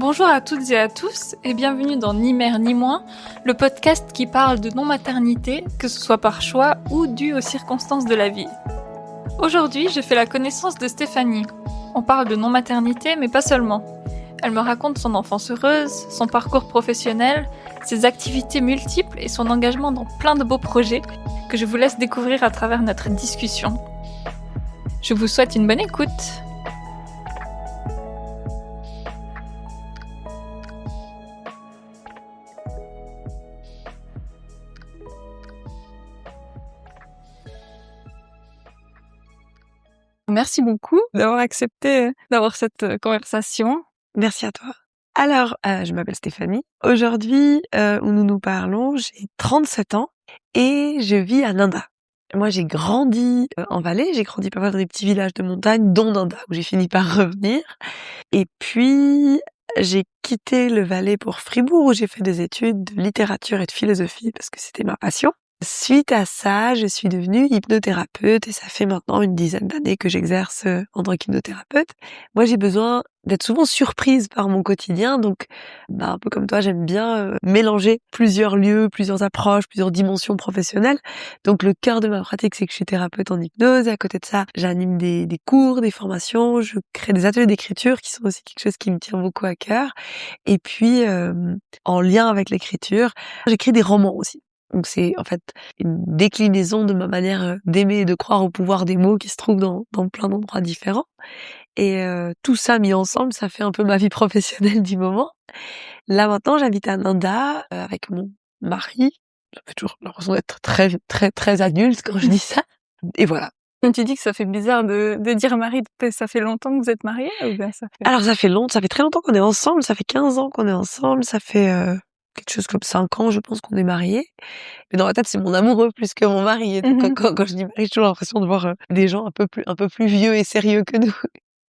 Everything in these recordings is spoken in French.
Bonjour à toutes et à tous et bienvenue dans Ni mère ni moins, le podcast qui parle de non-maternité, que ce soit par choix ou dû aux circonstances de la vie. Aujourd'hui, je fais la connaissance de Stéphanie. On parle de non-maternité, mais pas seulement. Elle me raconte son enfance heureuse, son parcours professionnel, ses activités multiples et son engagement dans plein de beaux projets que je vous laisse découvrir à travers notre discussion. Je vous souhaite une bonne écoute. Merci beaucoup d'avoir accepté d'avoir cette conversation. Merci à toi. Alors, je m'appelle Stéphanie. Aujourd'hui, où nous parlons, j'ai 37 ans et je vis à Nanda. Moi, j'ai grandi en Valais, j'ai grandi pas mal dans des petits villages de montagne, dont Nanda, où j'ai fini par revenir. Et puis, j'ai quitté le Valais pour Fribourg, où j'ai fait des études de littérature et de philosophie, parce que c'était ma passion. Suite à ça, je suis devenue hypnothérapeute et ça fait maintenant une dizaine d'années que j'exerce en tant qu'hypnothérapeute. Moi, j'ai besoin d'être souvent surprise par mon quotidien, donc un peu comme toi, j'aime bien mélanger plusieurs lieux, plusieurs approches, plusieurs dimensions professionnelles. Donc le cœur de ma pratique, c'est que je suis thérapeute en hypnose et à côté de ça, j'anime des cours, des formations, je crée des ateliers d'écriture qui sont aussi quelque chose qui me tient beaucoup à cœur. Et puis, en lien avec l'écriture, j'écris des romans aussi. Donc c'est en fait une déclinaison de ma manière d'aimer et de croire au pouvoir des mots qui se trouvent dans plein d'endroits différents. Et tout ça mis ensemble, ça fait un peu ma vie professionnelle du moment. Là maintenant, j'habite à Nanda avec mon mari. J'ai toujours l'impression d'être très adulte quand je dis ça. Et voilà. Tu dis que ça fait bizarre de dire mari, ça fait longtemps que vous êtes mariés ou bien ça fait... Alors ça fait très longtemps qu'on est ensemble, ça fait 15 ans qu'on est ensemble, ça fait quelque chose comme 5 ans, je pense qu'on est mariés. Mais dans ma tête, c'est mon amoureux plus que mon mari. Et donc, quand je dis mari, j'ai toujours l'impression de voir des gens un peu plus vieux et sérieux que nous.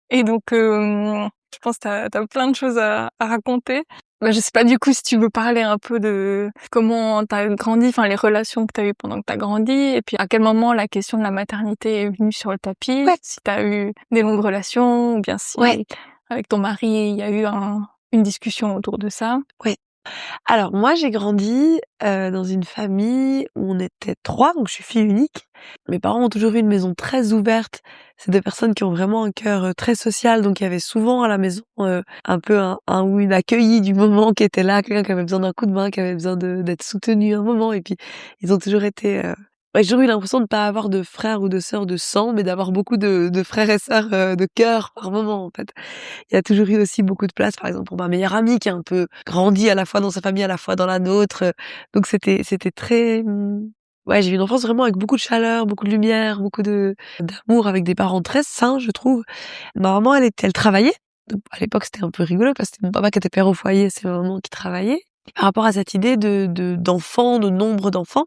Et donc, je pense que t'as plein de choses à raconter. Je sais pas du coup si tu veux parler un peu de comment t'as grandi, enfin les relations que t'as eues pendant que t'as grandi, et puis à quel moment la question de la maternité est venue sur le tapis, Ouais. si t'as eu des longues relations, ou bien si avec ton mari il y a eu une discussion autour de ça. Ouais. Alors moi j'ai grandi dans une famille où on était 3, donc je suis fille unique. Mes parents ont toujours eu une maison très ouverte. C'est des personnes qui ont vraiment un cœur très social, donc il y avait souvent à la maison un peu un ou une accueillie du moment qui était là, quelqu'un qui avait besoin d'un coup de main, qui avait besoin d'être soutenu un moment. Et puis ils ont toujours été... j'ai toujours eu l'impression de ne pas avoir de frères ou de sœurs de sang, mais d'avoir beaucoup de frères et sœurs de cœur par moment en fait. Il y a toujours eu aussi beaucoup de place, par exemple, pour ma meilleure amie qui a un peu grandi à la fois dans sa famille, à la fois dans la nôtre. Donc c'était très... Ouais, j'ai eu une enfance vraiment avec beaucoup de chaleur, beaucoup de lumière, beaucoup d'amour, avec des parents très sains, je trouve. Ma maman, elle travaillait. Donc, à l'époque, c'était un peu rigolo parce que c'était mon papa qui était père au foyer, c'est ma maman qui travaillait. Par rapport à cette idée d'enfants, de nombre d'enfants,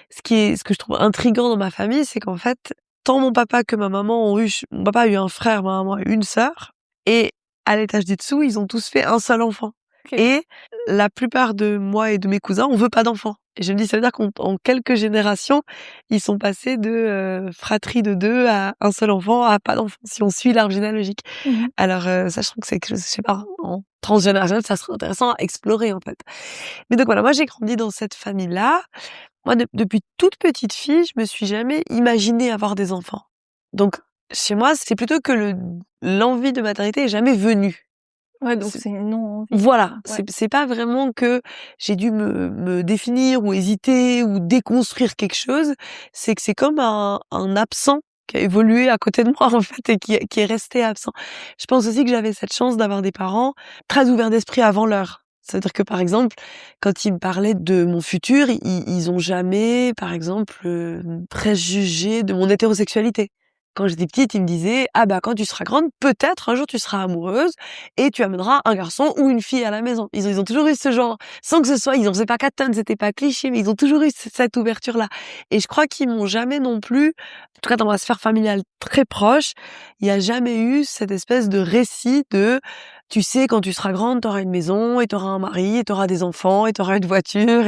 ce que je trouve intriguant dans ma famille, c'est qu'en fait, tant mon papa que ma maman mon papa a eu un frère, ma maman a eu une sœur, et à l'étage du dessous, ils ont tous fait un seul enfant. Okay. Et la plupart de moi et de mes cousins, on veut pas d'enfants. Et je me dis, ça veut dire qu'en quelques générations, ils sont passés de fratrie de 2 à un seul enfant à pas d'enfant, si on suit l'arbre généalogique. Alors ça, je trouve que c'est quelque chose, je sais pas, en transgénérationnel, ça serait intéressant à explorer en fait. Mais donc voilà, moi j'ai grandi dans cette famille-là. Moi, depuis toute petite fille, je me suis jamais imaginée avoir des enfants. Donc chez moi, c'est plutôt que l'envie de maternité est jamais venue. Ouais, donc c'est une non-envie. Voilà, Ouais. c'est pas vraiment que j'ai dû me définir ou hésiter ou déconstruire quelque chose, c'est que c'est comme un absent qui a évolué à côté de moi en fait et qui est resté absent. Je pense aussi que j'avais cette chance d'avoir des parents très ouverts d'esprit avant l'heure. C'est-à-dire que par exemple, quand ils me parlaient de mon futur, ils ont jamais, par exemple, préjugé de mon hétérosexualité. Quand j'étais petite, ils me disaient « Ah bah quand tu seras grande, peut-être un jour tu seras amoureuse et tu amèneras un garçon ou une fille à la maison. » Ils ont toujours eu ce genre, sans que ce soit, ils en faisaient pas 4 tonnes, c'était pas cliché, mais ils ont toujours eu cette ouverture-là. Et je crois qu'ils m'ont jamais non plus, en tout cas dans ma sphère familiale très proche, il y a jamais eu cette espèce de récit de tu sais, quand tu seras grande, t'auras une maison, et t'auras un mari, et t'auras des enfants, et t'auras une voiture.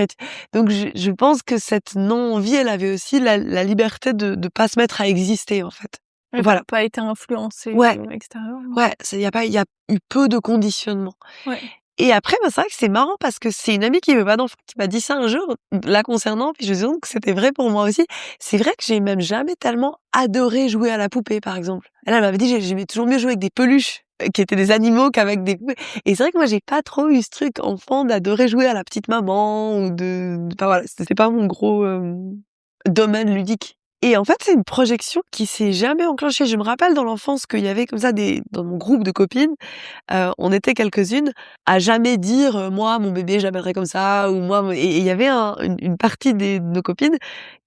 Donc, je pense que cette non-envie, elle avait aussi la liberté de pas se mettre à exister, en fait. Mais Voilà. pas été influencée Ouais. extérieurement. Ouais, il y a eu peu de conditionnement. Ouais. Et après, c'est vrai que c'est marrant parce que c'est une amie qui veut pas d'enfant qui m'a dit ça un jour, la concernant, puis je me suis dit que c'était vrai pour moi aussi. C'est vrai que j'ai même jamais tellement adoré jouer à la poupée, par exemple. Elle m'avait dit j'aimais toujours mieux jouer avec des peluches qui étaient des animaux qu'avec des poupées. Et c'est vrai que moi, j'ai pas trop eu ce truc enfant d'adorer jouer à la petite maman ou enfin voilà, c'était pas mon gros domaine ludique. Et en fait, c'est une projection qui s'est jamais enclenchée. Je me rappelle dans l'enfance qu'il y avait comme ça dans mon groupe de copines, on était quelques-unes à jamais dire moi mon bébé j'appellerai comme ça ou moi et il y avait une partie de nos copines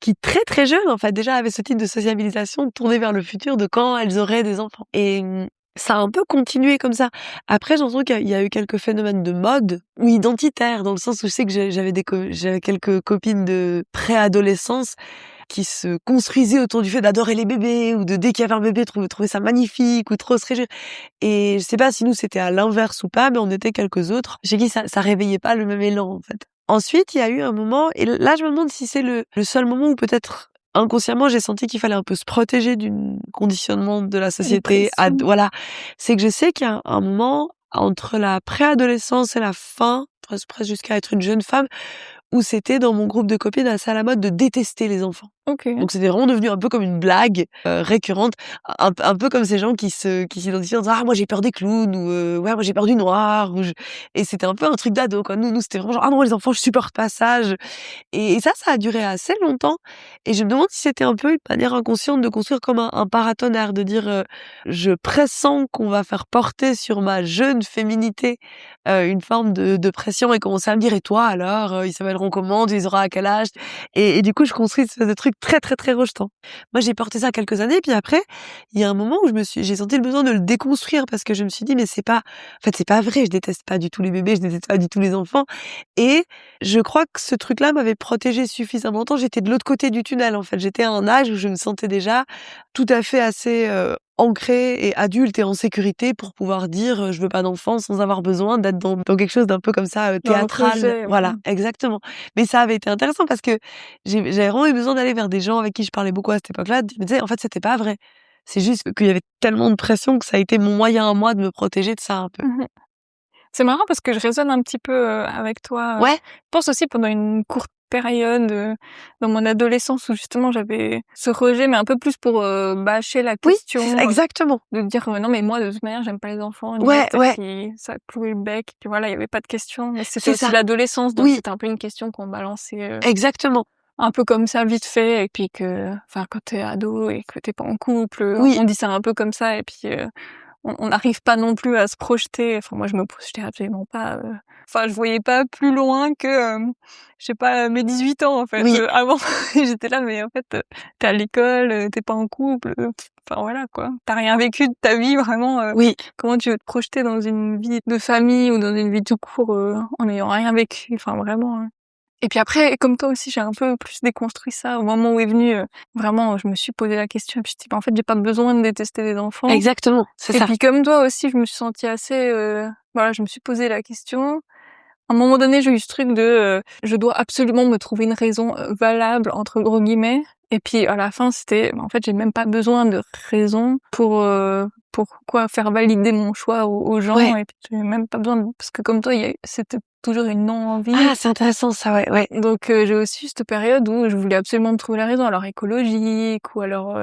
qui très très jeunes en fait déjà avaient ce type de sociabilisation tournée vers le futur de quand elles auraient des enfants. Et ça a un peu continué comme ça. Après, j'entends qu'il y a eu quelques phénomènes de mode ou identitaires dans le sens où je sais que j'avais quelques copines de préadolescence qui se construisaient autour du fait d'adorer les bébés ou de dès qu'il y avait un bébé trouver ça magnifique ou trop se réjouir. Et je sais pas si nous c'était à l'inverse ou pas, mais on était quelques autres chez qui ça réveillait pas le même élan en fait. Ensuite, il y a eu un moment, et là je me demande si c'est le seul moment où peut-être inconsciemment j'ai senti qu'il fallait un peu se protéger d'une conditionnement de la société. Voilà, c'est que je sais qu'il y a un moment entre la préadolescence et la fin, presque jusqu'à être une jeune femme, où c'était dans mon groupe de copines assez à la mode de détester les enfants. Okay. Donc c'était vraiment devenu un peu comme une blague récurrente, un peu comme ces gens qui s'identifient en disant ah moi j'ai peur des clowns ou ouais moi j'ai peur du noir et c'était un peu un truc d'ado quoi. Nous c'était vraiment genre ah non les enfants je supporte pas ça. Et ça a duré assez longtemps et je me demande si c'était un peu une manière inconsciente de construire comme un paratonnerre, de dire je pressens qu'on va faire porter sur ma jeune féminité une forme de pression et commencer à me dire et toi alors ils s'appelleront comment, tu les auras à quel âge et du coup je construis ce truc très très très rejetant. Moi j'ai porté ça quelques années puis après il y a un moment où j'ai senti le besoin de le déconstruire parce que je me suis dit mais c'est pas vrai, je déteste pas du tout les bébés, je déteste pas du tout les enfants et je crois que ce truc-là m'avait protégée suffisamment longtemps. J'étais de l'autre côté du tunnel, en fait. J'étais à un âge où je me sentais déjà tout à fait assez ancrée et adulte et en sécurité pour pouvoir dire je veux pas d'enfant sans avoir besoin d'être dans quelque chose d'un peu comme ça théâtral. Projet, voilà, exactement. Mais ça avait été intéressant parce que j'avais vraiment eu besoin d'aller vers des gens avec qui je parlais beaucoup à cette époque-là. Je me disais en fait c'était pas vrai. C'est juste qu'il y avait tellement de pression que ça a été mon moyen à moi de me protéger de ça un peu. Mmh. C'est marrant parce que je résonne un petit peu avec toi. Ouais. Je pense aussi pendant une courte période dans mon adolescence où justement j'avais ce rejet, mais un peu plus pour bâcher la Oui, question, c'est ça, exactement. de dire non mais moi de toute manière j'aime pas les enfants. Ouais, ouais. Qui, ça clouait le bec. Puis voilà, il y avait pas de question. Mais c'était C'est aussi ça. l'adolescence, donc Oui. c'était un peu une question qu'on balançait. Exactement. Un peu comme ça vite fait et puis enfin quand t'es ado et que t'es pas en couple, Oui. on dit ça un peu comme ça et puis on n'arrive pas non plus à se projeter. Enfin moi je me projetais absolument pas. Enfin je voyais pas plus loin que je sais pas mes 18 ans en fait. Oui. Avant j'étais là mais en fait t'es à l'école, t'es pas en couple. Enfin voilà quoi. T'as rien vécu de ta vie vraiment. Oui. Comment tu veux te projeter dans une vie de famille ou dans une vie tout court en n'ayant rien vécu. Enfin vraiment. Hein. Et puis après, comme toi aussi, j'ai un peu plus déconstruit ça au moment où est venu, vraiment, je me suis posé la question et puis je me suis dit: «Bah, en fait, j'ai pas besoin de détester les enfants». Exactement, c'est ça. Et puis comme toi aussi, je me suis sentie assez, voilà, je me suis posé la question. À un moment donné, j'ai eu ce truc de, je dois absolument me trouver une raison, «valable» entre gros guillemets. Et puis à la fin, c'était, en fait, j'ai même pas besoin de raison pour faire valider mon choix aux gens. Ouais. Et puis j'ai même pas besoin parce que comme toi, c'était toujours une non-envie. Ah, c'est intéressant ça, ouais, ouais. Donc j'ai aussi eu cette période où je voulais absolument me trouver la raison, alors écologique ou alors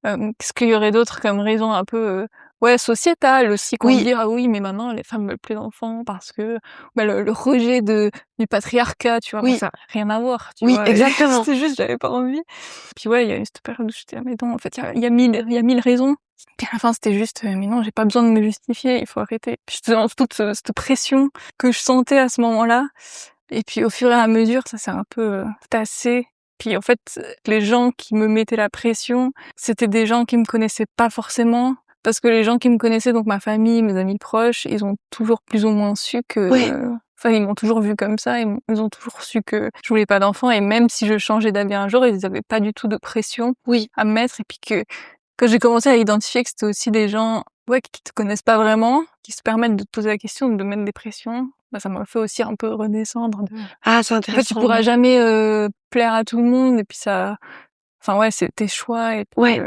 qu'est-ce qu'il y aurait d'autre comme raison un peu ouais sociétale aussi, qu'on me dire ah oui mais maintenant les femmes veulent plus d'enfants parce que le rejet du patriarcat, tu vois, Oui. ça n'a rien à voir, tu Oui, vois. exactement. C'était juste j'avais pas envie. Puis ouais, il y a eu cette période où j'étais ah mais non, en fait il y a mille raisons. Puis à la fin c'était juste mais non, j'ai pas besoin de me justifier, il faut arrêter. Puis j'étais dans toute cette pression que je sentais à ce moment-là. Et puis au fur et à mesure, ça s'est un peu tassé. Puis en fait, les gens qui me mettaient la pression, c'était des gens qui me connaissaient pas forcément. Parce que les gens qui me connaissaient, donc ma famille, mes amis proches, ils ont toujours plus ou moins su que... Enfin, ils m'ont toujours vu comme ça, ils ont toujours su que je voulais pas d'enfants. Et même si je changeais d'avis un jour, ils avaient pas du tout de pression à me mettre. Et puis que j'ai commencé à identifier que c'était aussi des gens qui te connaissent pas vraiment, qui se permettent de te poser la question, de mettre des pressions. Bah, ça m'a fait aussi un peu redescendre. Ah, c'est intéressant. En fait, tu pourras jamais plaire à tout le monde et puis ça... Enfin ouais, c'est tes choix et puis,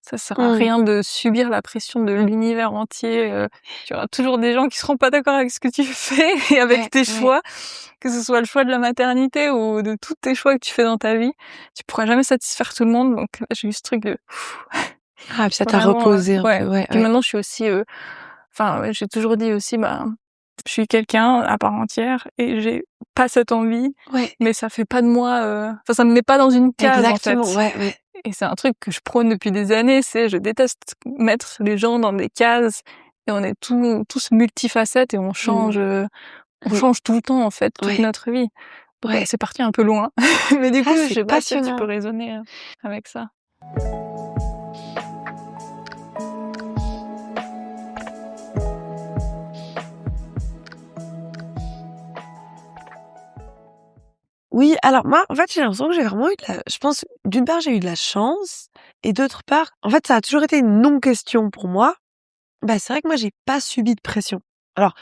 Ça sert à rien de subir la pression de l'univers entier. Tu auras toujours des gens qui seront pas d'accord avec ce que tu fais et avec tes choix, que ce soit le choix de la maternité ou de tous tes choix que tu fais dans ta vie. Tu pourras jamais satisfaire tout le monde, donc là, j'ai eu ce truc de Ah, puis ça t'a vraiment, reposé un peu, Puis maintenant, je suis aussi, j'ai toujours dit aussi, je suis quelqu'un à part entière et j'ai pas cette envie, mais ça fait pas de moi, ça me met pas dans une case, Exactement, en fait. Et c'est un truc que je prône depuis des années, je déteste mettre les gens dans des cases et on est tous multifacettes et on change tout le temps, en fait, toute notre vie. C'est parti un peu loin. Mais du coup, je sais pas si tu peux raisonner avec ça. Oui, alors moi, en fait, j'ai l'impression que j'ai vraiment eu je pense, d'une part, j'ai eu de la chance et d'autre part, en fait, ça a toujours été une non-question pour moi. C'est vrai que moi, j'ai pas subi de pression. Alors,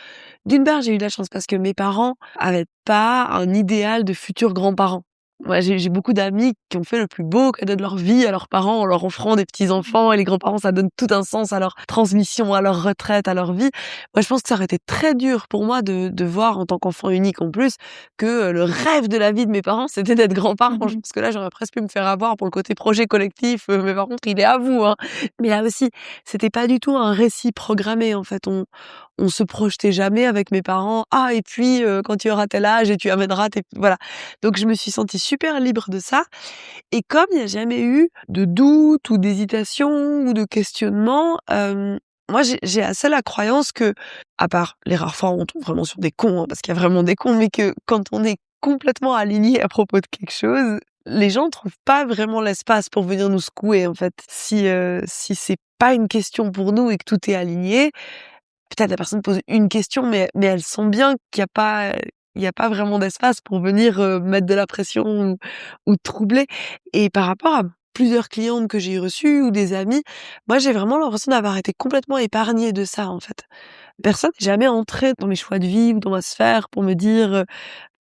d'une part, j'ai eu de la chance parce que mes parents avaient pas un idéal de futurs grands-parents. Moi, j'ai beaucoup d'amis qui ont fait le plus beau cadeau de leur vie à leurs parents en leur offrant des petits-enfants, et les grands-parents, ça donne tout un sens à leur transmission, à leur retraite, à leur vie. Moi, je pense que ça aurait été très dur pour moi de voir, en tant qu'enfant unique en plus, que le rêve de la vie de mes parents, c'était d'être grands-parents. Je pense que là, j'aurais presque pu me faire avoir pour le côté projet collectif, mais par contre, il est à vous, hein. Mais là aussi, c'était pas du tout un récit programmé, en fait. On se projetait jamais avec mes parents. Ah, et puis, quand tu auras tel âge et tu amèneras tes... Voilà. Donc, je me suis sentie super libre de ça. Et comme il n'y a jamais eu de doute ou d'hésitation ou de questionnement, moi, j'ai assez la croyance que, à part les rares fois où on tombe vraiment sur des cons, hein, parce qu'il y a vraiment des cons, mais que quand on est complètement aligné à propos de quelque chose, les gens trouvent pas vraiment l'espace pour venir nous secouer, en fait. Si c'est pas une question pour nous et que tout est aligné, peut-être la personne pose une question, mais elle sent bien qu'il y a pas vraiment d'espace pour venir mettre de la pression ou troubler. Et par rapport à plusieurs clientes que j'ai reçues ou des amis, moi j'ai vraiment l'impression d'avoir été complètement épargnée de ça, en fait. Personne n'est jamais entré dans mes choix de vie ou dans ma sphère pour me dire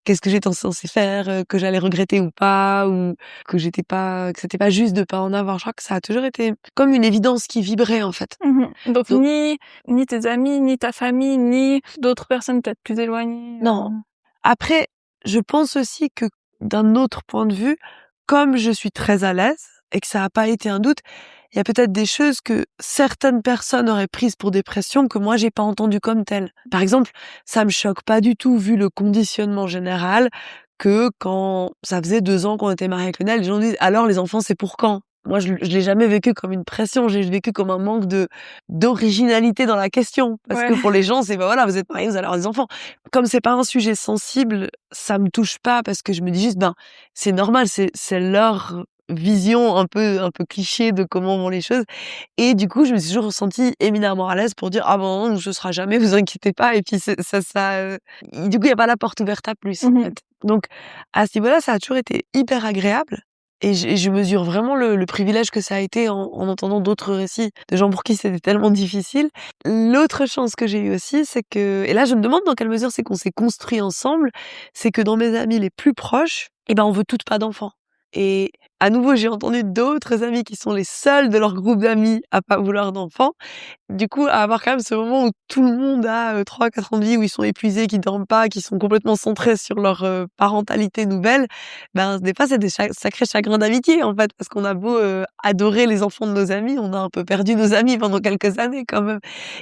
qu'est-ce que j'étais censée faire, que j'allais regretter ou pas, ou que c'était pas juste de pas en avoir. Je crois que ça a toujours été comme une évidence qui vibrait, en fait. Donc ni tes amis, ni ta famille, ni d'autres personnes peut-être plus éloignées. Non. Après, je pense aussi que d'un autre point de vue, comme je suis très à l'aise et que ça a pas été un doute, il y a peut-être des choses que certaines personnes auraient prises pour des pressions que moi j'ai pas entendues comme telles. Par exemple, ça me choque pas du tout, vu le conditionnement général, que quand ça faisait 2 ans qu'on était mariés avec Lionel, les gens disent alors les enfants c'est pour quand? Moi je l'ai jamais vécu comme une pression, j'ai vécu comme un manque d'originalité dans la question, parce que pour les gens c'est voilà, vous êtes mariés, vous allez avoir des enfants. Comme c'est pas un sujet sensible, ça me touche pas, parce que je me dis juste c'est normal, c'est leur vision un peu cliché de comment vont les choses. Et du coup, je me suis toujours ressentie éminemment à l'aise pour dire ah bon, non, ce sera jamais, vous inquiétez pas. Et puis du coup, il y a pas la porte ouverte à plus, en fait. Donc à ce niveau-là, ça a toujours été hyper agréable. Et je mesure vraiment le privilège que ça a été en entendant d'autres récits de gens pour qui c'était tellement difficile. L'autre chance que j'ai eue aussi, c'est que, et là je me demande dans quelle mesure c'est qu'on s'est construit ensemble, c'est que dans mes amis les plus proches, on veut toutes pas d'enfants. Et à nouveau, j'ai entendu d'autres amis qui sont les seuls de leur groupe d'amis à pas vouloir d'enfants. Du coup, à avoir quand même ce moment où tout le monde a 3-4 ans de vie, où ils sont épuisés, qui dorment pas, qui sont complètement centrés sur leur parentalité nouvelle, des fois c'est des sacrés chagrins d'amitié, en fait, parce qu'on a beau adorer les enfants de nos amis, on a un peu perdu nos amis pendant quelques années quand même.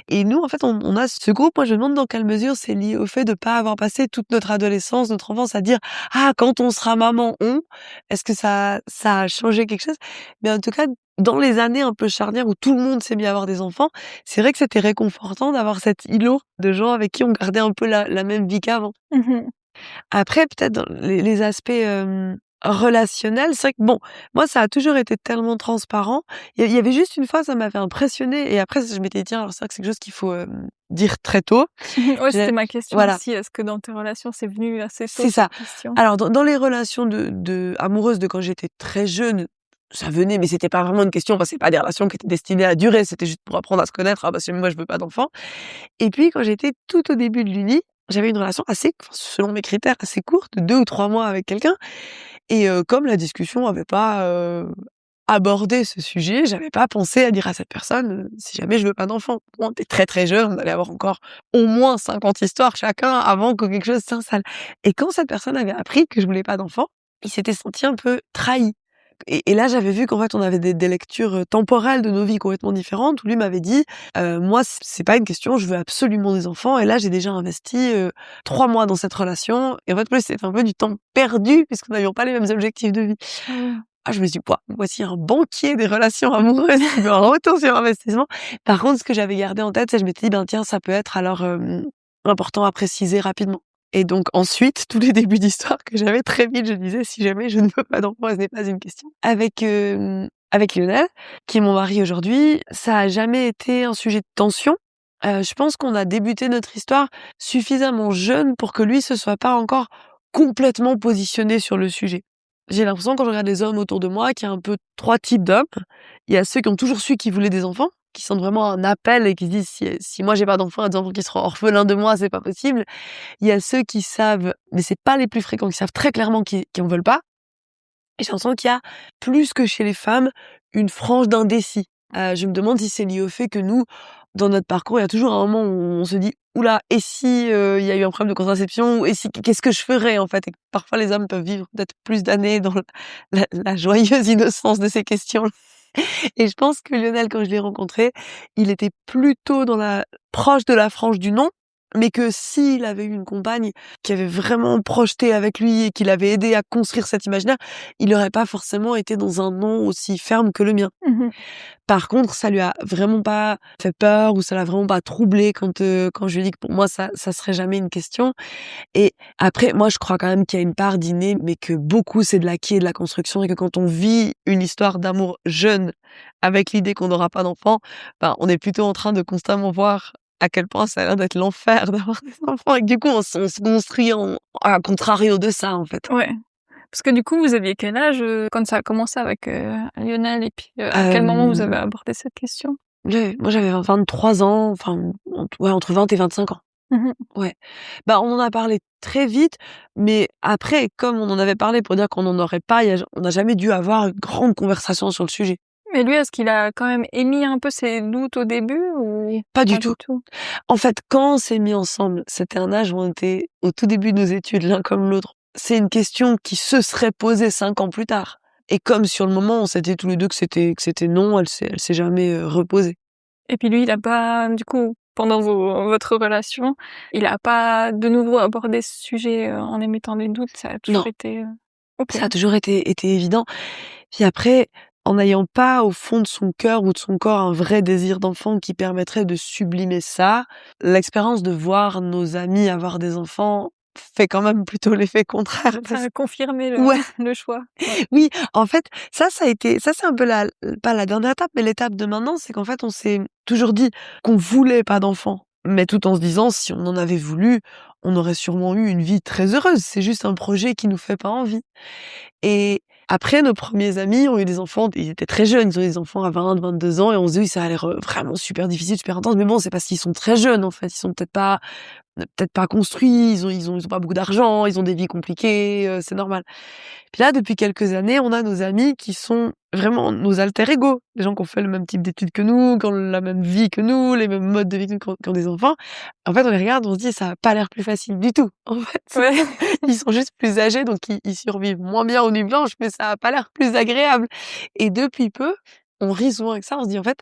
Et nous, en fait, on a ce groupe. Moi, je me demande dans quelle mesure c'est lié au fait de pas avoir passé toute notre adolescence, notre enfance à dire ah, quand on sera maman, est-ce que ça a changé quelque chose? Mais en tout cas, dans les années un peu charnières où tout le monde s'est mis à avoir des enfants, c'est vrai que c'était réconfortant d'avoir cet îlot de gens avec qui on gardait un peu la même vie qu'avant. Après, peut-être dans les aspects relationnels, c'est vrai que bon, moi ça a toujours été tellement transparent. Il y avait juste une fois, ça m'avait impressionnée, et après je m'étais dit tiens, alors c'est vrai que c'est quelque chose qu'il faut dire très tôt. C'était ma question aussi. Est-ce que dans tes relations c'est venu assez tôt? C'est ça. Alors dans les relations amoureuses de quand j'étais très jeune, ça venait, mais c'était pas vraiment une question. Enfin, c'est pas des relations qui étaient destinées à durer. C'était juste pour apprendre à se connaître. Ah, parce que moi, je veux pas d'enfant. Et puis, quand j'étais tout au début de l'uni, j'avais une relation selon mes critères, assez courte, 2 ou 3 mois avec quelqu'un. Et comme la discussion avait pas aborder ce sujet, j'avais pas pensé à dire à cette personne, si jamais je veux pas d'enfant. On était très, très jeunes, on allait avoir encore au moins 50 histoires chacun avant que quelque chose s'installe. Et quand cette personne avait appris que je voulais pas d'enfant, il s'était senti un peu trahi. Et là, j'avais vu qu'en fait, on avait des lectures temporelles de nos vies complètement différentes, où lui m'avait dit, moi, c'est pas une question, je veux absolument des enfants, et là, j'ai déjà investi 3 mois dans cette relation, et en fait, pour lui, c'était un peu du temps perdu, puisque nous n'avions pas les mêmes objectifs de vie. Ah, je me suis dit, ouah, voici un banquier des relations amoureuses qui veut un retour sur investissement. Par contre, ce que j'avais gardé en tête, c'est que je m'étais dit, ben tiens, ça peut être alors important à préciser rapidement. Et donc ensuite, tous les débuts d'histoire que j'avais, très vite, je disais, si jamais je ne veux pas d'enfant, ce n'est pas une question. Avec Lionel, qui est mon mari aujourd'hui, ça a jamais été un sujet de tension. Je pense qu'on a débuté notre histoire suffisamment jeune pour que lui se soit pas encore complètement positionné sur le sujet. J'ai l'impression, quand je regarde les hommes autour de moi, qu'il y a un peu 3 types d'hommes. Il y a ceux qui ont toujours su qu'ils voulaient des enfants, qui sentent vraiment un appel et qui se disent, si moi j'ai pas d'enfants, il y a des enfants qui seront orphelins de moi, c'est pas possible. Il y a ceux qui savent, mais c'est pas les plus fréquents, qui savent très clairement qu'ils en veulent pas. Et j'ai l'impression qu'il y a, plus que chez les femmes, une frange d'indécis. Je me demande si c'est lié au fait que nous, dans notre parcours, il y a toujours un moment où on se dit, oula, et si il y a eu un problème de contraception, ou et si, qu'est-ce que je ferais en fait? Et que parfois les hommes peuvent vivre peut-être plus d'années dans la joyeuse innocence de ces questions. Et je pense que Lionel, quand je l'ai rencontré, il était plutôt proche de la frange du non, mais que s'il avait eu une compagne qui avait vraiment projeté avec lui et qui l'avait aidé à construire cet imaginaire, il n'aurait pas forcément été dans un non aussi ferme que le mien. Par contre, ça lui a vraiment pas fait peur, ou ça l'a vraiment pas troublé quand je lui ai dit que pour moi ça serait jamais une question. Et après, moi, je crois quand même qu'il y a une part d'inné, mais que beaucoup, c'est de l'acquis et de la construction, et que quand on vit une histoire d'amour jeune, avec l'idée qu'on n'aura pas d'enfant, ben, on est plutôt en train de constamment voir à quel point ça a l'air d'être l'enfer d'avoir des enfants, et que du coup, on se construit à contrario de ça, en fait. Ouais. Parce que du coup, vous aviez quel âge quand ça a commencé avec Lionel, et puis à quel moment vous avez abordé cette question? Moi, j'avais 23 ans, enfin, ouais, entre 20 et 25 ans. Ouais. Bah, on en a parlé très vite, mais après, comme on en avait parlé pour dire qu'on n'en aurait pas, on n'a jamais dû avoir une grande conversation sur le sujet. Mais lui, est-ce qu'il a quand même émis un peu ses doutes au début, ou Pas du tout. En fait, quand on s'est mis ensemble, c'était un âge où on était au tout début de nos études, l'un comme l'autre. C'est une question qui se serait posée 5 ans plus tard. Et comme sur le moment, on s'était tous les deux que c'était non, elle s'est jamais reposée. Et puis lui, il a pas, du coup, pendant votre relation, il a pas de nouveau abordé ce sujet en émettant des doutes, ça a toujours Non. été... Ok. Ça a toujours été évident. Puis après, en n'ayant pas au fond de son cœur ou de son corps un vrai désir d'enfant qui permettrait de sublimer ça, l'expérience de voir nos amis avoir des enfants fait quand même plutôt l'effet contraire. Ça a confirmé Ouais. le choix. Ouais. Oui, en fait, ça c'est un peu pas la dernière étape, mais l'étape de maintenant, c'est qu'en fait, on s'est toujours dit qu'on voulait pas d'enfants, mais tout en se disant, si on en avait voulu, on aurait sûrement eu une vie très heureuse. C'est juste un projet qui nous fait pas envie. Et après, nos premiers amis ont eu des enfants, ils étaient très jeunes, ils ont eu des enfants à 20, 22 ans, et on se dit, oui, ça a l'air vraiment super difficile, super intense, mais bon, c'est parce qu'ils sont très jeunes, en fait. Ils sont peut-être pas construits, ils ont pas beaucoup d'argent, ils ont des vies compliquées, c'est normal. Puis là, depuis quelques années, on a nos amis qui sont vraiment nos alter ego, les gens qui ont fait le même type d'études que nous, qui ont la même vie que nous, les mêmes modes de vie que nous, qui ont des enfants. En fait, on les regarde, on se dit, ça a pas l'air plus facile du tout. En fait, Ouais. ils sont juste plus âgés, donc ils survivent moins bien aux nuits blanches, mais ça a pas l'air plus agréable. Et depuis peu, on rit souvent avec ça, on se dit, en fait,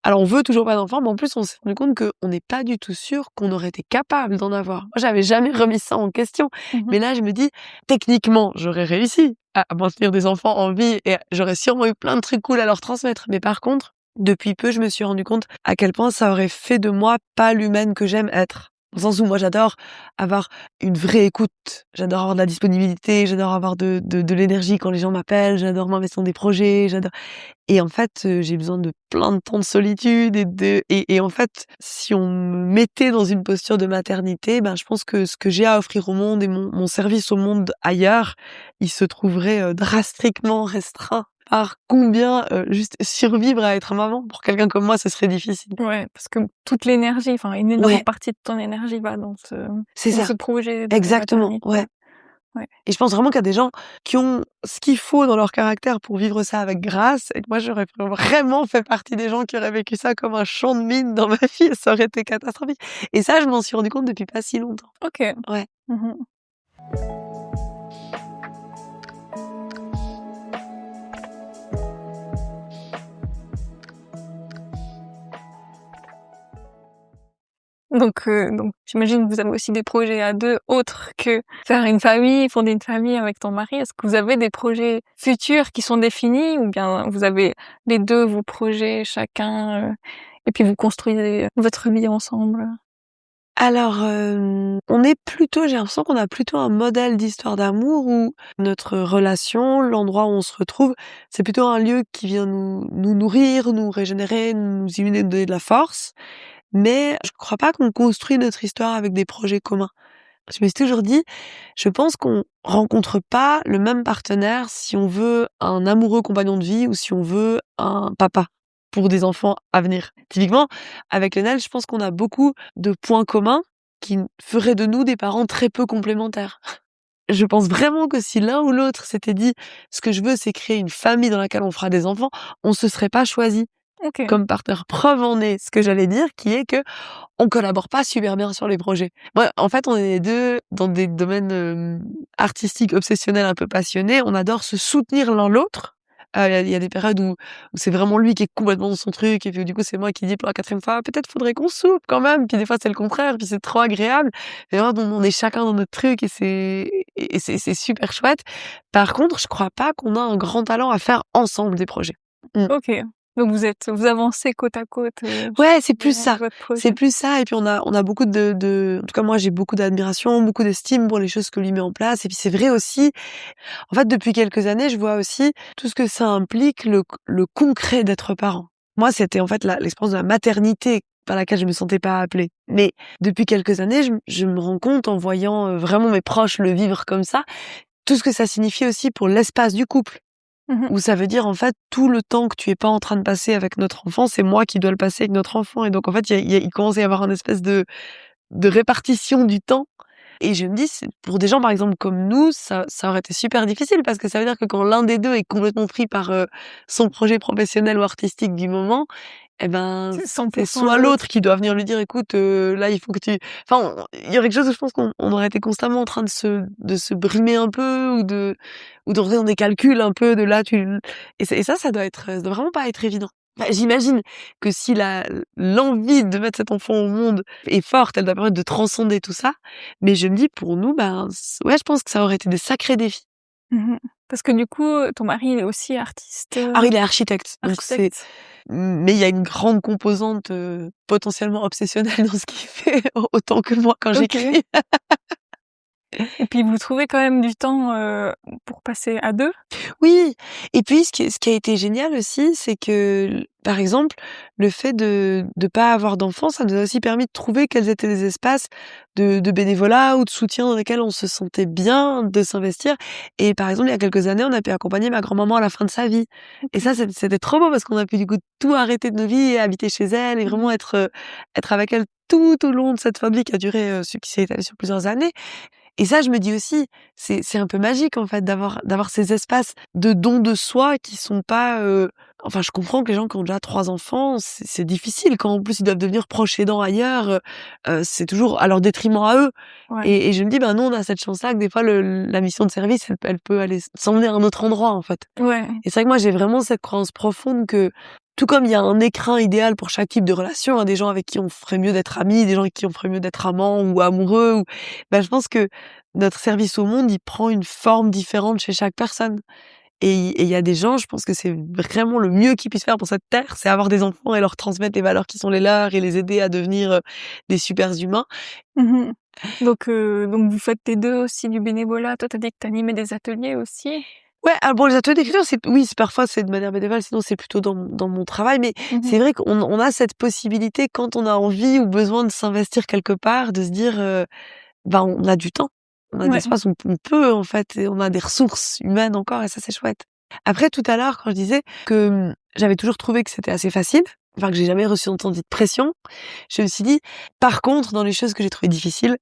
alors on veut toujours pas d'enfants, mais en plus on s'est rendu compte qu'on n'est pas du tout sûr qu'on aurait été capable d'en avoir. Moi, j'avais jamais remis ça en question. Mais là, je me dis, techniquement, j'aurais réussi à maintenir des enfants en vie, et j'aurais sûrement eu plein de trucs cool à leur transmettre. Mais par contre, depuis peu, je me suis rendu compte à quel point ça aurait fait de moi pas l'humaine que j'aime être. Dans le sens où moi, j'adore avoir une vraie écoute, j'adore avoir de la disponibilité, j'adore avoir de l'énergie quand les gens m'appellent, j'adore m'investir dans des projets, et en fait, j'ai besoin de plein de temps de solitude, et en fait, si on me mettait dans une posture de maternité, ben, je pense que ce que j'ai à offrir au monde et mon service au monde ailleurs, il se trouverait drastiquement restreint par combien juste survivre à être maman, pour quelqu'un comme moi, ce serait difficile. Ouais, parce que toute l'énergie, enfin une énorme partie de ton énergie va dans C'est ça. ce projet de Exactement, maternité. ouais. Ouais. Et je pense vraiment qu'il y a des gens qui ont ce qu'il faut dans leur caractère pour vivre ça avec grâce. Et moi, j'aurais vraiment fait partie des gens qui auraient vécu ça comme un champ de mine dans ma vie. Et ça aurait été catastrophique. Et ça, je m'en suis rendu compte depuis pas si longtemps. OK. Ouais. Mmh. Donc j'imagine que vous avez aussi des projets à 2 autres que faire une famille, fonder une famille avec ton mari. Est-ce que vous avez des projets futurs qui sont définis ou bien vous avez les 2 vos projets chacun, et puis vous construisez votre vie ensemble? Alors, on est plutôt j'ai l'impression qu'on a plutôt un modèle d'histoire d'amour où notre relation, l'endroit où on se retrouve, c'est plutôt un lieu qui vient nous nourrir, nous régénérer, nous illuminer, nous donner de la force. Mais je crois pas qu'on construit notre histoire avec des projets communs. Je me suis toujours dit, je pense qu'on rencontre pas le même partenaire si on veut un amoureux compagnon de vie ou si on veut un papa pour des enfants à venir. Typiquement, avec Lionel, je pense qu'on a beaucoup de points communs qui feraient de nous des parents très peu complémentaires. Je pense vraiment que si l'un ou l'autre s'était dit, ce que je veux, c'est créer une famille dans laquelle on fera des enfants, on se serait pas choisi OK. comme partenaire. Preuve en est ce que j'allais dire, qui est que on collabore pas super bien sur les projets. Moi, en fait, on est les 2 dans des domaines, artistiques, obsessionnels, un peu passionnés. On adore se soutenir l'un l'autre. Il y a des périodes où c'est vraiment lui qui est complètement dans son truc et puis du coup, c'est moi qui dis pour la 4e fois: «Peut-être faudrait qu'on soupe quand même». Puis des fois, c'est le contraire, puis c'est trop agréable. Et vraiment, on est chacun dans notre truc et c'est super chouette. Par contre, je crois pas qu'on a un grand talent à faire ensemble des projets. Mmh. OK. Donc vous avancez côte à côte, Ouais, c'est plus dans ça. votre projet. C'est plus ça et puis on a beaucoup en tout cas moi j'ai beaucoup d'admiration, beaucoup d'estime pour les choses que lui met en place et puis c'est vrai aussi, en fait depuis quelques années, je vois aussi tout ce que ça implique le concret d'être parent. Moi, c'était en fait l'expérience de la maternité par laquelle je me sentais pas appelée. Mais depuis quelques années, je me rends compte en voyant vraiment mes proches le vivre comme ça, tout ce que ça signifie aussi pour l'espace du couple. Mmh. Où ça veut dire, en fait, tout le temps que tu es pas en train de passer avec notre enfant, c'est moi qui dois le passer avec notre enfant. Et donc, en fait, il commence à y avoir une espèce de répartition du temps. Et je me dis, pour des gens, par exemple, comme nous, ça aurait été super difficile parce que ça veut dire que quand l'un des deux est complètement pris par son projet professionnel ou artistique du moment, eh ben, C'est c'est 100% soit l'autre. l'autre qui doit venir lui dire, écoute, là, il faut que tu, enfin, il y aurait quelque chose où je pense qu'on aurait été constamment en train de se brimer un peu ou de rentrer dans des calculs un peu de là, ça doit vraiment pas être évident. Bah, j'imagine que si l'envie de mettre cet enfant au monde est forte, elle doit permettre de transcender tout ça. Mais je me dis, pour nous, ben, ouais, je pense que ça aurait été des sacrés défis. Mmh. Parce que du coup, ton mari, il est aussi artiste, Alors, il est architecte, donc architecte? mais il y a une grande composante, potentiellement obsessionnelle dans ce qu'il fait, autant que moi quand OK. j'écris. Et puis vous trouvez quand même du temps, pour passer à 2? Oui, et puis ce qui a été génial aussi, c'est que, par exemple, le fait de pas avoir d'enfants, ça nous a aussi permis de trouver quels étaient les espaces de bénévolat ou de soutien dans lesquels on se sentait bien de s'investir. Et par exemple, il y a quelques années, on a pu accompagner ma grand-maman à la fin de sa vie. Et ça, c'était trop beau parce qu'on a pu du coup tout arrêter de nos vies et habiter chez elle et Mmh vraiment mh. être avec elle tout au long de cette fin de vie qui a duré, qui s'est étalée sur plusieurs années. Et ça, je me dis aussi, c'est un peu magique en fait d'avoir ces espaces de don de soi qui sont pas, enfin, je comprends que les gens qui ont déjà 3 enfants, c'est difficile quand en plus ils doivent devenir proches aidants ailleurs, c'est toujours à leur détriment à eux. Ouais. Et je me dis, ben nous, on a cette chance-là que des fois la mission de service, elle peut aller s'emmener à un autre endroit en fait. Ouais. Et c'est vrai que moi, j'ai vraiment cette croyance profonde que tout comme il y a un écrin idéal pour chaque type de relation, hein, des gens avec qui on ferait mieux d'être amis, des gens avec qui on ferait mieux d'être amants ou amoureux, ou bah, je pense que notre service au monde, il prend une forme différente chez chaque personne. Et il y a des gens, je pense que c'est vraiment le mieux qu'ils puissent faire pour cette terre, c'est avoir des enfants et leur transmettre les valeurs qui sont les leurs et les aider à devenir des super humains. Mmh. Donc vous faites les 2 aussi du bénévolat. Toi, tu as dit que tu animais des ateliers aussi? Ouais, alors bon, les ateliers d'écriture, parfois c'est de manière bénévole, sinon c'est plutôt dans mon travail, mais Mmh mh. c'est vrai qu'on a cette possibilité quand on a envie ou besoin de s'investir quelque part, de se dire, ben, on a du temps, on a de Ouais. l'espace, on peut en fait, et on a des ressources humaines encore et ça c'est chouette. Après tout à l'heure quand je disais que, j'avais toujours trouvé que c'était assez facile, enfin que j'ai jamais reçu autant de pression, je me suis dit, par contre dans les choses que j'ai trouvées difficiles,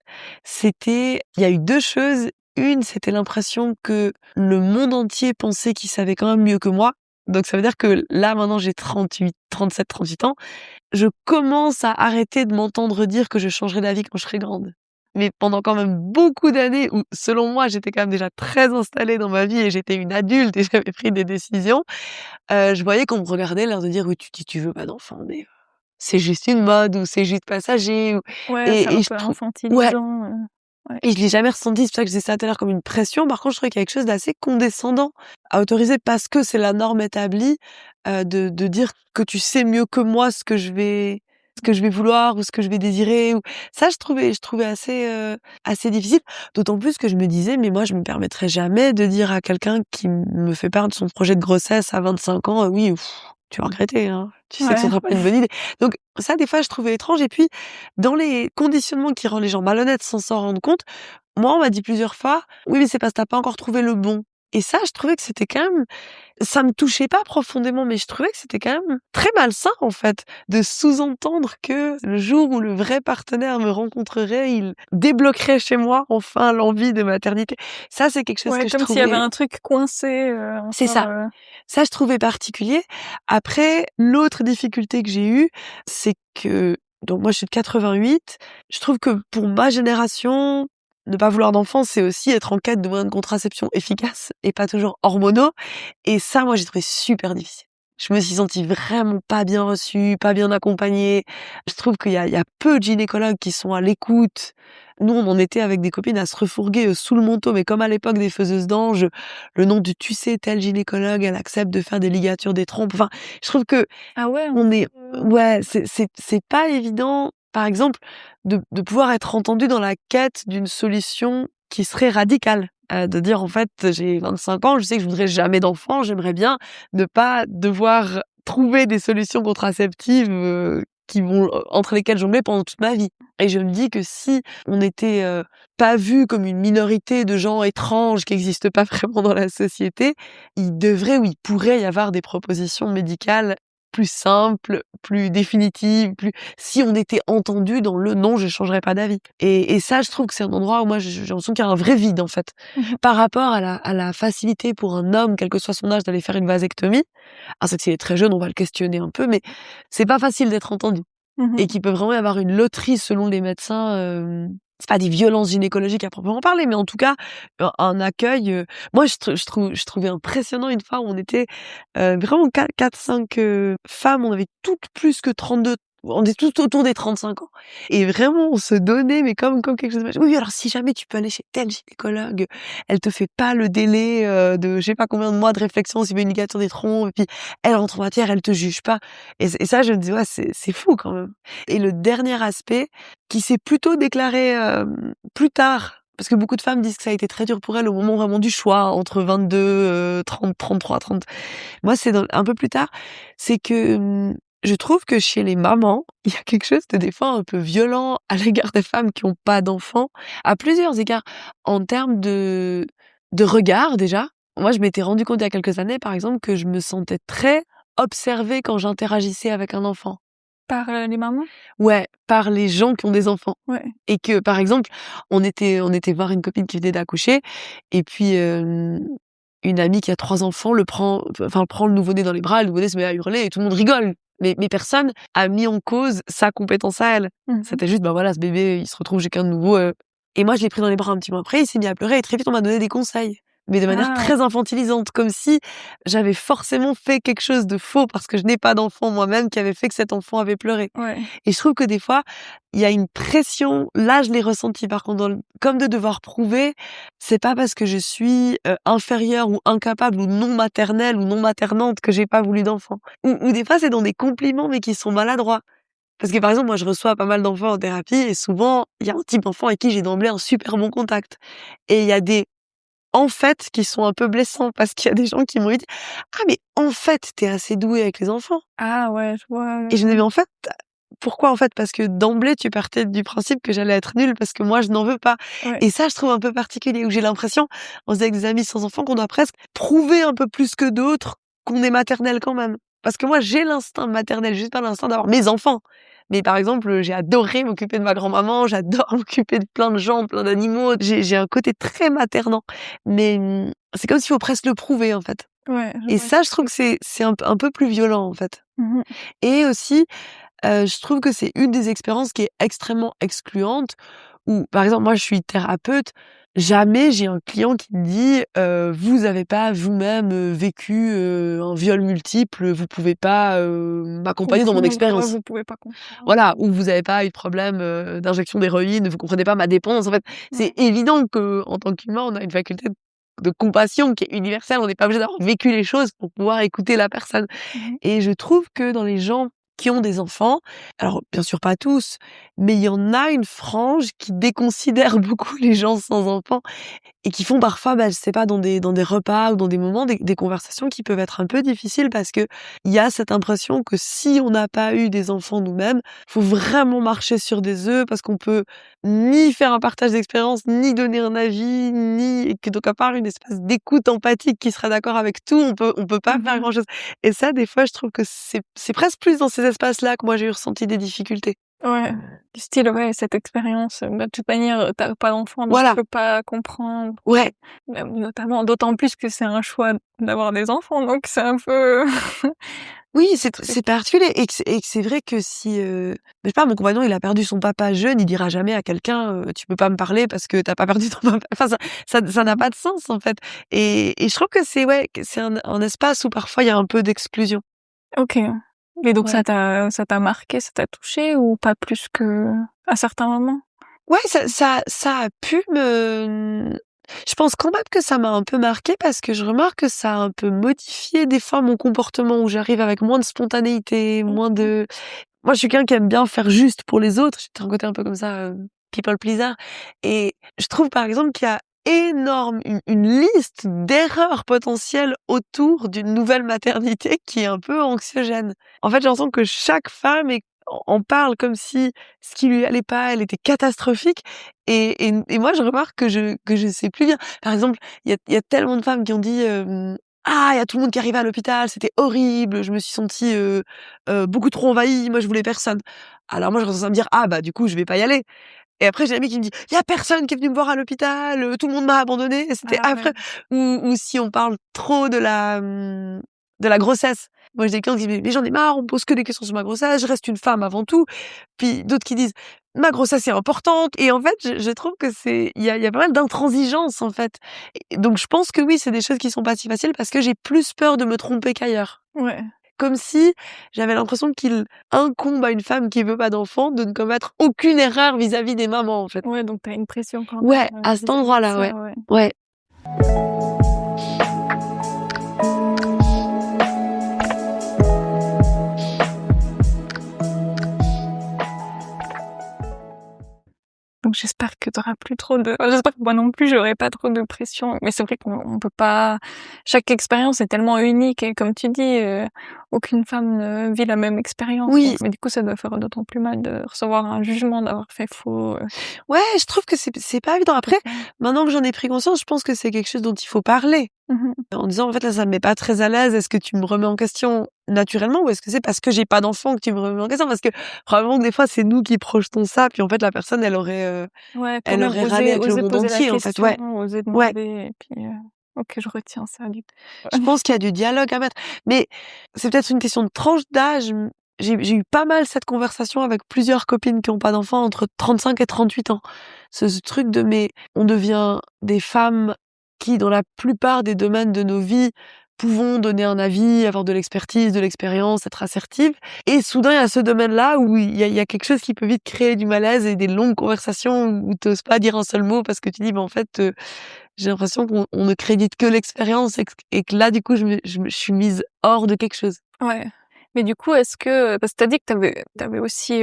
il y a eu 2 choses Une, c'était l'impression que le monde entier pensait qu'il savait quand même mieux que moi. Donc ça veut dire que là, maintenant, j'ai 38 ans. Je commence à arrêter de m'entendre dire que je changerai d'avis quand je serai grande. Mais pendant quand même beaucoup d'années où, selon moi, j'étais quand même déjà très installée dans ma vie et j'étais une adulte et j'avais pris des décisions, je voyais qu'on me regardait, l'air de dire: «Oui, tu veux pas d'enfant, mais c'est juste une mode ou c'est juste passager» ou Ouais, c'est un et je peu trouve ouais. infantilisant. Ouais. Et je l'ai jamais ressenti, c'est pour ça que je disais ça tout à l'heure comme une pression. Par contre, je trouvais qu'il y a quelque chose d'assez condescendant à autoriser parce que c'est la norme établie, de dire que tu sais mieux que moi ce que je vais vouloir ou ce que je vais désirer ou ça je trouvais assez difficile. D'autant plus que je me disais: «Mais moi je me permettrais jamais de dire à quelqu'un qui me fait part de son projet de grossesse à 25 ans: Oui, tu vas regretter, hein. Tu sais que ce Ouais. sera pas une bonne idée». Donc ça, des fois, je trouvais étrange et puis dans les conditionnements qui rendent les gens malhonnêtes sans s'en rendre compte, moi, on m'a dit plusieurs fois: «Oui, mais c'est parce que tu pas encore trouvé le bon». Et ça, je trouvais que c'était quand même ça me touchait pas profondément, mais je trouvais que c'était quand même très malsain, en fait, de sous-entendre que le jour où le vrai partenaire me rencontrerait, il débloquerait chez moi, enfin, l'envie de maternité. Ça, c'est quelque chose Ouais, que je comme s'il y avait trouvais un truc coincé, c'est encore, ça. Ça, je trouvais particulier. Après, l'autre difficulté que j'ai eue, c'est que donc moi, je suis de 88. Je trouve que pour ma génération, ne pas vouloir d'enfant, c'est aussi être en quête de moyens de contraception efficaces et pas toujours hormonaux. Et ça, moi, j'ai trouvé super difficile. Je me suis sentie vraiment pas bien reçue, pas bien accompagnée. Je trouve qu'il y a peu de gynécologues qui sont à l'écoute. Nous, on en était avec des copines à se refourguer sous le manteau, mais comme à l'époque des faiseuses d'anges, le nom du tu sais, telle gynécologue, elle accepte de faire des ligatures des trompes. Enfin, je trouve que Ah ouais, on est, ouais, c'est pas évident, par exemple, de pouvoir être entendu dans la quête d'une solution qui serait radicale. De dire, en fait, j'ai 25 ans, je sais que je voudrais jamais d'enfant, j'aimerais bien ne pas devoir trouver des solutions contraceptives, qui vont entre lesquelles jongler pendant toute ma vie. Et je me dis que si on était, pas vu comme une minorité de gens étranges qui existent pas vraiment dans la société, il devrait ou il pourrait y avoir des propositions médicales plus simples, plus définitives, plus si on était entendu dans le «non, je changerai pas d'avis» et ça, je trouve que c'est un endroit où moi j'ai l'impression qu'il y a un vrai vide, en fait. Mmh. Par rapport à la facilité pour un homme, quel que soit son âge, d'aller faire une vasectomie. Alors c'est que s'il est très jeune, on va le questionner un peu, mais c'est pas facile d'être entendu Mmh. et qu'il peut vraiment y avoir une loterie selon les médecins, c'est pas des violences gynécologiques à proprement parler, mais en tout cas, un accueil, moi je trouvais impressionnant une fois où on était, vraiment 4-5, femmes, on avait toutes plus que 32, on est toutes autour des 35 ans et vraiment on se donnait mais comme quelque chose de magique. «Oui, alors si jamais tu peux aller chez telle gynécologue, elle te fait pas le délai, de je sais pas combien de mois de réflexion s'il y avait une ligature des trompes et puis elle rentre en matière, elle te juge pas» et ça je me dis: «Ouais, c'est fou quand même» et le dernier aspect qui s'est plutôt déclaré, plus tard, parce que beaucoup de femmes disent que ça a été très dur pour elles au moment vraiment du choix entre 22, 30, 33, 30. Moi, c'est un peu plus tard, c'est que, je trouve que chez les mamans, il y a quelque chose de des fois un peu violent à l'égard des femmes qui ont pas d'enfants, à plusieurs égards. En termes de regard déjà. Moi, je m'étais rendu compte il y a quelques années, par exemple, que je me sentais très observée quand j'interagissais avec un enfant. Par, les mamans? Ouais, par les gens qui ont des enfants. Ouais. Et que, par exemple, on était voir une copine qui venait d'accoucher et puis, une amie qui a 3 enfants prend le nouveau-né dans les bras, le nouveau-né se met à hurler et tout le monde rigole. Mais personne a mis en cause sa compétence à elle. Mmh mh. C'était juste, bah, voilà, ce bébé, il se retrouve chez quelqu'un de nouveau, et moi je l'ai pris dans les bras un petit peu après, il s'est mis à pleurer et très vite on m'a donné des conseils. Mais de manière Ah! très infantilisante, comme si j'avais forcément fait quelque chose de faux parce que je n'ai pas d'enfant moi-même qui avait fait que cet enfant avait pleuré. Ouais. Et je trouve que des fois, il y a une pression, là je l'ai ressenti par contre comme de devoir prouver, c'est pas parce que je suis, inférieure ou incapable ou non maternelle ou non maternante que j'ai pas voulu d'enfant. Ou des fois c'est dans des compliments mais qui sont maladroits. Parce que par exemple, moi je reçois pas mal d'enfants en thérapie et souvent, il y a un type d'enfant avec qui j'ai d'emblée un super bon contact. Et il y a des «en fait» qui sont un peu blessants parce qu'il y a des gens qui m'ont dit: «Ah mais en fait, tu es assez douée avec les enfants». Ah ouais, je vois, Et je me dis: «Mais en fait, pourquoi en fait? Parce que d'emblée, tu partais du principe que j'allais être nulle parce que moi, je n'en veux pas». ouais. Et ça, je trouve un peu particulier, où j'ai l'impression, on se dit avec des amis sans enfants, qu'on doit presque prouver un peu plus que d'autres qu'on est maternelle quand même. Parce que moi, j'ai l'instinct maternel, juste pas l'instinct d'avoir mes enfants. Mais par exemple, j'ai adoré m'occuper de ma grand-maman, j'adore m'occuper de plein de gens, plein d'animaux. J'ai un côté très maternant. Mais c'est comme s'il faut presque le prouver, en fait. Ouais, je Et vois ça, ce je que trouve tu que c'est un peu plus violent, en fait. mmh Et aussi, je trouve que c'est une des expériences qui est extrêmement excluante où, par exemple, moi, je suis thérapeute, jamais j'ai un client qui me dit, «Vous avez pas vous-même, vécu, un viol multiple, vous pouvez pas, m'accompagner dans mon comprendre, ouais, expérience». vous pouvez pas comprendre. Voilà, ou «Vous avez pas eu de problème, d'injection d'héroïne, vous comprenez pas ma dépendance». En fait, c'est Ouais. évident qu'en tant qu'humain, on a une faculté de compassion qui est universelle. On n'est pas obligé d'avoir vécu les choses pour pouvoir écouter la personne. Mmh Et je trouve que dans les gens qui ont des enfants, alors bien sûr pas tous, mais il y en a une frange qui déconsidère beaucoup les gens sans enfants et qui font parfois, bah, je sais pas, dans des repas ou dans des moments, des conversations qui peuvent être un peu difficiles parce que il y a cette impression que si on n'a pas eu des enfants nous-mêmes, faut vraiment marcher sur des œufs parce qu'on peut ni faire un partage d'expérience, ni donner un avis, ni et que donc à part une espèce d'écoute empathique qui sera d'accord avec tout, on peut pas faire mh. grand-chose. Et ça, des fois, je trouve que c'est presque plus dans ces espaces-là que moi j'ai eu ressenti des difficultés. Ouais, du style, ouais, cette expérience, bah, de toute manière, tu pas d'enfant donc tu Voilà, peux pas comprendre. ouais. Même notamment d'autant plus que c'est un choix d'avoir des enfants donc c'est un peu Oui, le truc. c'est particulier et que c'est vrai que si, je sais pas, mon compagnon, il a perdu son papa jeune, il dira jamais à quelqu'un, «Tu peux pas me parler parce que tu as pas perdu ton papa». Enfin, ça n'a pas de sens, en fait et je trouve que c'est ouais, que c'est un espace où parfois il y a un peu d'exclusion. OK, et donc Ouais. ça t'a marqué, ça t'a touché ou pas plus que à certains moments? Ouais, ça a pu je pense quand même que ça m'a un peu marquée parce que je remarque que ça a un peu modifié des fois mon comportement où j'arrive avec moins de spontanéité, moins Mmh. de moi, je suis quelqu'un qui aime bien faire juste pour les autres. J'ai un côté un peu comme ça, people pleaser et je trouve, par exemple, qu'il y a énorme une liste d'erreurs potentielles autour d'une nouvelle maternité qui est un peu anxiogène. En fait, j'ai l'impression que chaque femme en parle comme si ce qui lui allait pas, elle était catastrophique et moi, je remarque que je sais plus bien. Par exemple, il y a tellement de femmes qui ont dit, «Ah, il y a tout le monde qui arrivait à l'hôpital, c'était horrible, je me suis sentie, beaucoup trop envahie, moi je voulais personne». Alors moi, je commence à me dire: «Ah bah, du coup, je vais pas y aller» et après j'ai un ami qui me dit: «Il y a personne qui est venu me voir à l'hôpital, tout le monde m'a abandonnée et c'était Ah ouais. affreux». Ou si on parle trop de la grossesse. Moi, j'ai des clients qui disent: «Mais j'en ai marre, on me pose que des questions sur ma grossesse, je reste une femme avant tout». Puis d'autres qui disent: «Ma grossesse est importante» et en fait, je trouve que il y a pas mal d'intransigeance, en fait et donc je pense que oui, c'est des choses qui sont pas si faciles parce que j'ai plus peur de me tromper qu'ailleurs. Ouais, Comme si j'avais l'impression qu'il incombe à une femme qui veut pas d'enfant de ne commettre aucune erreur vis-à-vis des mamans, en fait. ouais, donc tu as une pression quand Ouais, même, à cet vis-à-vis de endroit-là, ouais. ça, ouais. Ouais. Donc j'espère que tu auras plus trop de j'espère que moi non plus j'aurai pas trop de pression. Mais c'est vrai qu'on peut pas chaque expérience est tellement unique et comme tu dis, aucune femme ne vit la même expérience. Oui, Donc mais du coup, ça doit faire d'autant plus mal de recevoir un jugement d'avoir fait faux, ouais, je trouve que c'est pas évident. c'est Après, ça. maintenant que j'en ai pris conscience, je pense que c'est quelque chose dont il faut parler. Mmh mh. En disant: «En fait, là, ça me met pas très à l'aise. Est-ce que tu me remets en question naturellement ou est-ce que c'est parce que j'ai pas d'enfant que tu me remets en question?» parce que probablement que des fois, c'est nous qui projetons ça, puis en fait, la personne, Ouais, quand elle même aurait râlé avec le oser monde poser la entier, en fait. question, Ouais, oser ouais. demander et puis, OK, je retiens ça du coup. Je pense qu'il y a du dialogue à mettre. Mais c'est peut-être une question de tranche d'âge. J'ai eu pas mal cette conversation avec plusieurs copines qui ont pas d'enfants entre 35 et 38 ans. Ce truc de mais on devient des femmes qui, dans la plupart des domaines de nos vies, pouvons donner un avis, avoir de l'expertise, de l'expérience, être assertive. Et soudain, il y a ce domaine-là où il y a quelque chose qui peut vite créer du malaise et des longues conversations où t'oses pas dire un seul mot parce que tu dis, bah, en fait, j'ai l'impression qu'on ne crédite que l'expérience et que là, du coup, je suis mise hors de quelque chose. Ouais. Mais du coup, est-ce que parce que tu as dit que tu avais aussi,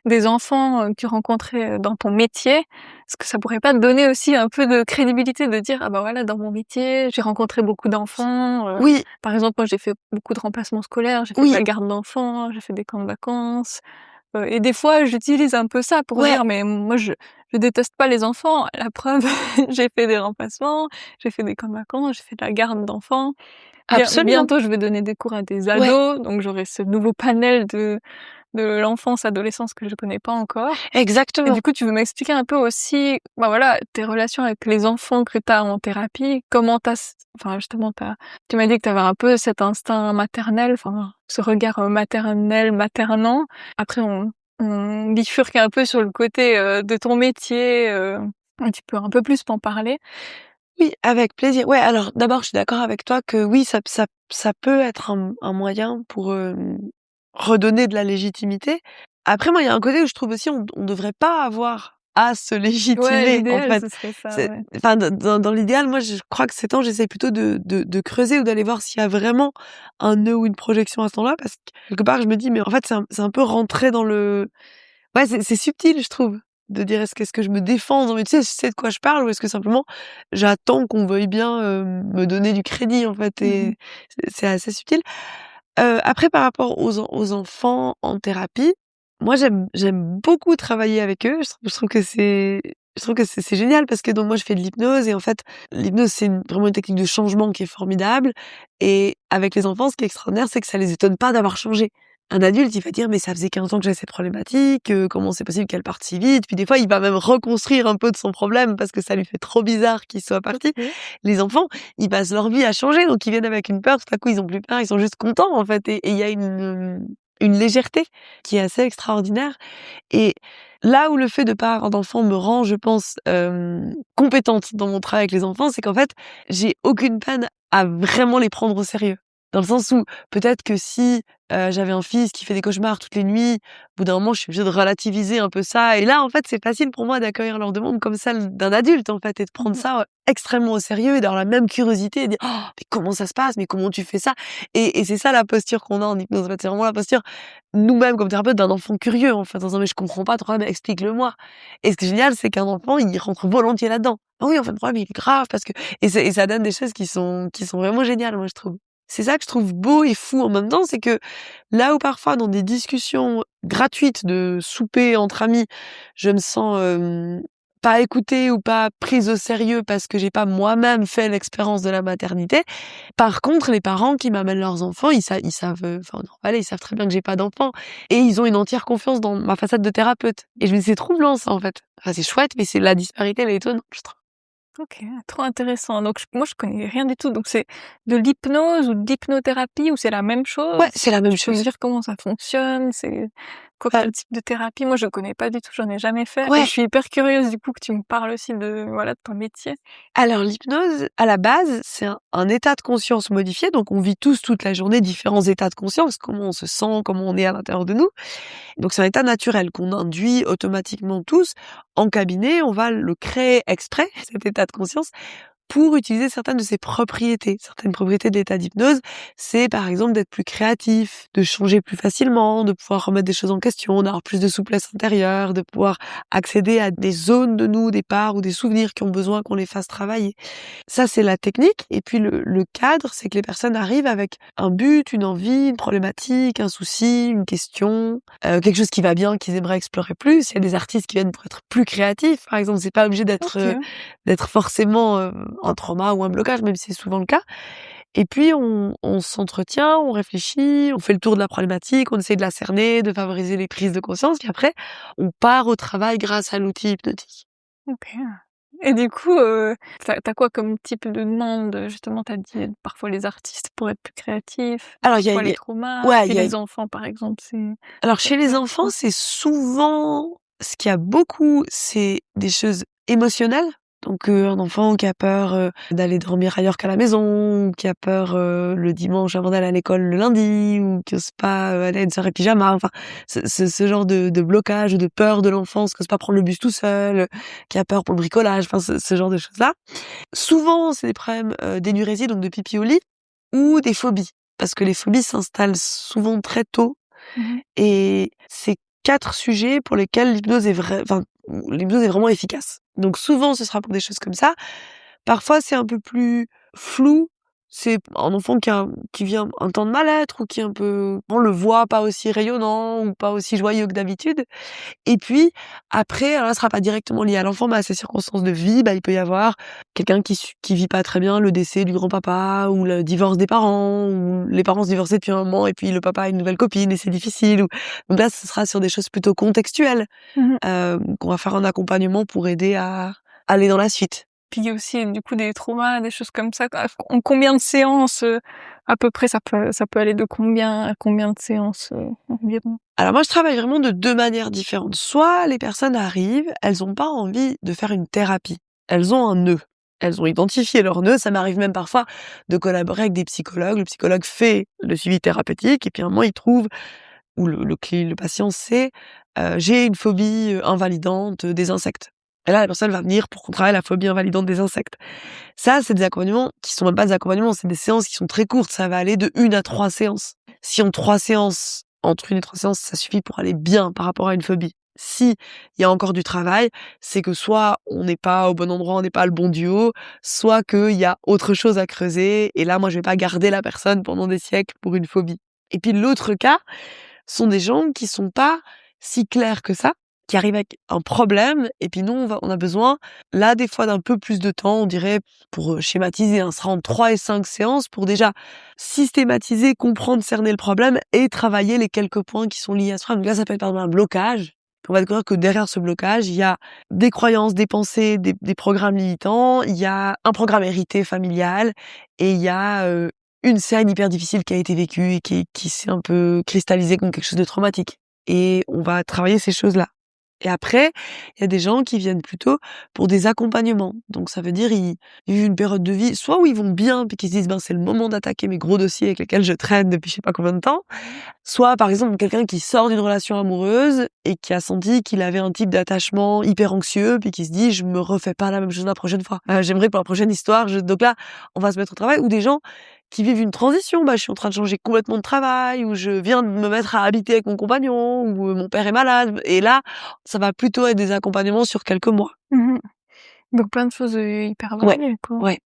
des enfants, que tu rencontrais, dans ton métier. Est-ce que ça pourrait pas te donner aussi un peu de crédibilité de dire: «Ah bah, voilà, dans mon métier, j'ai rencontré beaucoup d'enfants», Oui, par exemple, moi, j'ai fait beaucoup de remplacements scolaires, j'ai fait de oui, la garde d'enfants, j'ai fait des camps de vacances, et des fois, j'utilise un peu ça pour ouais, dire: «Mais moi, je déteste pas les enfants, la preuve, j'ai fait des remplacements, j'ai fait des camps de vacances, j'ai fait de la garde d'enfants». absolument. Bientôt, je vais donner des cours à des Ouais, ados, donc j'aurai ce nouveau panel de de l'enfance, adolescence que je connais pas encore. Et Exactement. du coup, tu veux m'expliquer un peu aussi, bah voilà, tes relations avec les enfants que t'as en thérapie, comment enfin justement tu m'as dit que t'avais un peu cet instinct maternel, enfin ce regard maternel, maternant. Après, on bifurque un peu sur le côté de ton métier. Tu peux un peu plus m'en parler? Oui, avec plaisir. Ouais, alors d'abord, je suis d'accord avec toi que oui, ça peut être un moyen pour redonner de la légitimité. Après, moi, il y a un côté où je trouve aussi on devrait pas avoir à se Ouais, légitimer, en l'idéal, fait. ce serait ça, ouais. Enfin, dans l'idéal, moi, je crois que ces temps, j'essaie plutôt de creuser ou d'aller voir s'il y a vraiment un nœud ou une projection à ce temps-là, parce que quelque part, je me dis, mais en fait, c'est un peu rentrer dans le ouais, c'est subtil, je trouve, de dire est-ce que je me défends dans mes tu sais, je sais de quoi je parle ou est-ce que simplement j'attends qu'on veuille bien, me donner du crédit, en fait Mmh. et c'est assez subtil. Après par rapport aux enfants en thérapie, moi j'aime beaucoup travailler avec eux. Je trouve que c'est génial parce que donc moi je fais de l'hypnose et en fait, l'hypnose c'est vraiment une technique de changement qui est formidable et avec les enfants, ce qui est extraordinaire, c'est que ça les étonne pas d'avoir changé. Un adulte, il va dire: «Mais ça faisait 15 ans que j'avais cette problématique, comment c'est possible qu'elle parte si vite?» Puis des fois, il va même reconstruire un peu de son problème parce que ça lui fait trop bizarre qu'il soit parti. OK. Les enfants, ils passent leur vie à changer, donc ils viennent avec une peur, tout à coup ils ont plus peur, ils sont juste contents en fait et il y a une légèreté qui est assez extraordinaire et là où le fait de pas avoir d'enfants me rend, je pense, compétente dans mon travail avec les enfants, c'est qu'en fait, j'ai aucune peine à vraiment les prendre au sérieux. Dans le sens où peut-être que si, j'avais un fils qui fait des cauchemars toutes les nuits, au bout d'un moment, je suis obligée de relativiser un peu ça et là, en fait, c'est facile pour moi d'accueillir leur demande comme celle d'un adulte, en fait et de prendre Mmh. ça, extrêmement au sérieux et d'avoir la même curiosité et dire: «Oh, mais comment ça se passe? Mais comment tu fais ça?» et c'est ça la posture qu'on a en hypnose, en fait, c'est vraiment la posture nous-mêmes comme thérapeutes d'un enfant curieux, en fait, en disant: «Mais je comprends pas ton problème, explique-le-moi» et ce qui est génial, c'est qu'un enfant, il rentre volontiers là-dedans. «Ah oui, en fait, le problème, il est grave parce que» et ça donne des choses qui sont vraiment géniales, moi, je trouve. C'est ça que je trouve beau et fou en même temps, c'est que là où parfois dans des discussions gratuites de souper entre amis, je me sens, pas écoutée ou pas prise au sérieux parce que j'ai pas moi-même fait l'expérience de la maternité. Par contre, les parents qui m'amènent leurs enfants, ils savent, enfin, voilà, ils savent très bien que j'ai pas d'enfants et ils ont une entière confiance dans ma façade de thérapeute et je me dis: «C'est troublant ça, en fait». Enfin, c'est chouette, mais c'est la disparité, elle est étonnante, je trouve. OK, trop intéressant. Donc moi, je connais rien du tout. Donc c'est de l'hypnose ou de l'hypnothérapie ou c'est la même Ouais, chose? c'est la même Tu peux me chose. dire comment ça fonctionne? C'est quoi Bah, quel type de thérapie? Moi, je connais pas du tout, j'en ai jamais fait et je ouais. suis hyper curieuse du coup que tu me parles aussi de, voilà, de ton métier. Alors l'hypnose, à la base, c'est un état de conscience modifié, donc on vit tous toute la journée différents états de conscience, comment on se sent, comment on est à l'intérieur de nous. Donc c'est un état naturel qu'on induit automatiquement tous. En cabinet, on va le créer exprès, cet état de conscience, pour utiliser certaines de ses propriétés. Certaines propriétés de l'état d'hypnose, c'est par exemple d'être plus créatif, de changer plus facilement, de pouvoir remettre des choses en question, d'avoir plus de souplesse intérieure, de pouvoir accéder à des zones de nous, des parts ou des souvenirs qui ont besoin qu'on les fasse travailler. Ça, c'est la technique. Et puis le cadre, c'est que les personnes arrivent avec un but, une envie, une problématique, un souci, une question, quelque chose qui va bien, qu'ils aimeraient explorer plus. Il y a des artistes qui viennent pour être plus créatifs, par exemple. C'est pas obligé OK. d'être forcément un trauma ou un blocage, même si c'est souvent le cas. Et puis on s'entretient, on réfléchit, on fait le tour de la problématique, on essaie de la cerner, de favoriser les prises de conscience. Puis après, on part au travail grâce à l'outil hypnotique. OK. Et du coup, tu as quoi comme type de demande? Justement, tu as dit, parfois les artistes pour être plus créatifs, Alors parfois il y les a traumas, ouais, puis les enfants, par exemple, alors ça chez peut les être enfants, quoi? c'est souvent ce qu'il y a beaucoup, c'est des choses émotionnelles. Donc un enfant qui a peur, d'aller dormir ailleurs qu'à la maison, ou qui a peur, le dimanche avant d'aller à l'école le lundi, ou qui ose pas, aller à une soirée pyjama, enfin ce genre de blocage ou de peur de l'enfance, qui ose pas prendre le bus tout seul, qui a peur pour le bricolage, enfin ce genre de choses-là. Souvent, c'est des problèmes, d'énurésie, donc de pipi au lit, ou des phobies. Parce que les phobies s'installent souvent très tôt Mmh. et c'est 4 sujets pour lesquels l'hypnose est vraiment efficace. Donc souvent, ce sera pour des choses comme ça. Parfois, c'est un peu plus flou, c'est un enfant qui vit un temps de mal-être ou qui est un peu on le voit pas aussi rayonnant ou pas aussi joyeux que d'habitude. Et puis après, alors là, ce sera pas directement lié à l'enfant, mais à ses circonstances de vie, il peut y avoir quelqu'un qui vit pas très bien le décès du grand-papa ou le divorce des parents ou les parents se divorcent depuis un moment et puis le papa a une nouvelle copine et c'est difficile ou donc là, ce sera sur des choses plutôt contextuelles, Mmh. qu'on va faire un accompagnement pour aider à aller dans la suite. Puis il y a aussi du coup des traumas, des choses comme ça. En combien de séances, à peu près ça peut aller de combien à combien de séances, environ? Alors moi, je travaille vraiment de 2 manières différentes. Soit les personnes arrivent, elles ont pas envie de faire une thérapie. Elles ont un nœud. Elles ont identifié leur nœud. Ça m'arrive même parfois de collaborer avec des psychologues. Le psychologue fait le suivi thérapeutique et puis à un moment, il trouve ou le patient sait, j'ai une phobie, invalidante, des insectes. Et là, la personne va venir pour qu'on travaille la phobie invalidante des insectes. Ça, c'est des accompagnements qui sont même pas des accompagnements, c'est des séances qui sont très courtes. Ça va aller de 1 à 3 séances. Si en 3 séances, entre 1 et 3 séances, ça suffit pour aller bien par rapport à une phobie. Si il y a encore du travail, c'est que soit on n'est pas au bon endroit, on n'est pas le bon duo, soit qu'il y a autre chose à creuser. Et là, moi, je vais pas garder la personne pendant des siècles pour une phobie. Et puis l'autre cas, sont des gens qui sont pas si clairs que ça, qui arrivent avec un problème et puis nous on a besoin là des fois d'un peu plus de temps, on dirait pour schématiser, on sera entre 3 et 5 séances pour déjà systématiser, comprendre, cerner le problème et travailler les quelques points qui sont liés à ce problème. Donc là ça peut être par exemple un blocage. On va découvrir que derrière ce blocage, il y a des croyances, des pensées, des programmes limitants, il y a un programme hérité familial et il y a une scène hyper difficile qui a été vécue et qui s'est un peu cristallisée comme quelque chose de traumatique. Et on va travailler ces choses-là. Et après, il y a des gens qui viennent plutôt pour des accompagnements. Donc ça veut dire ils vivent une période de vie, soit où ils vont bien, puis qu'ils se disent c'est le moment d'attaquer mes gros dossiers avec lesquels je traîne depuis je sais pas combien de temps. Soit par exemple quelqu'un qui sort d'une relation amoureuse et qui a senti qu'il avait un type d'attachement hyper anxieux, puis qui se dit je me refais pas la même chose la prochaine fois. J'aimerais pour la prochaine histoire. Donc là, on va se mettre au travail. Ou des gens qui vivent une transition. Je suis en train de changer complètement de travail, ou je viens de me mettre à habiter avec mon compagnon, ou mon père est malade. Et là, ça va plutôt être des accompagnements sur quelques mois. Mmh. Donc plein de choses, hyper Ouais, variées, quoi. ouais.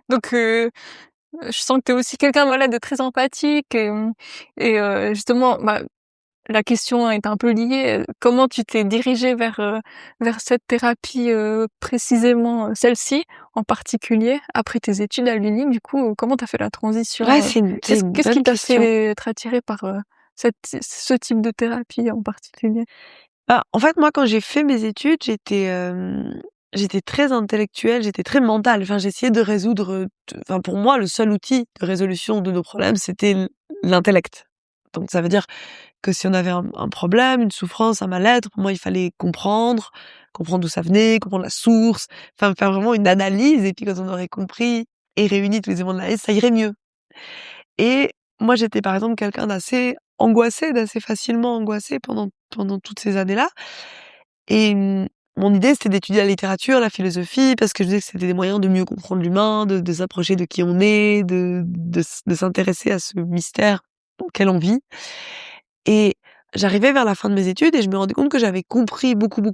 Donc je sens que tu es aussi quelqu'un, voilà, de très empathique et justement, la question est un peu liée. Comment tu t'es dirigée vers cette thérapie, précisément, celle-ci en particulier, après tes études à l'uni? Du coup, comment tu as fait la transition, Ouais, c'est une qu'est-ce qui bonne t'a question. fait être attirée par, ce type de thérapie en particulier? En fait, moi, quand j'ai fait mes études, j'étais très intellectuelle, j'étais très mentale. Enfin, j'essayais de résoudre, pour moi, le seul outil de résolution de nos problèmes, c'était l'intellect. Donc ça veut dire que si on avait un problème, une souffrance, un mal-être, pour moi, il fallait comprendre d'où ça venait, comprendre la source, enfin faire vraiment une analyse et puis quand on aurait compris et réuni tous les éléments de l'analyse, ça irait mieux. Et moi, j'étais par exemple quelqu'un d'assez angoissé, d'assez facilement angoissé pendant toutes ces années-là et mon idée, c'était d'étudier la littérature, la philosophie parce que je disais que c'était des moyens de mieux comprendre l'humain, de s'approcher de qui on est, de s'intéresser à ce mystère auquel on vit. Et j'arrivais vers la fin de mes études et je me rendais compte que j'avais compris beaucoup de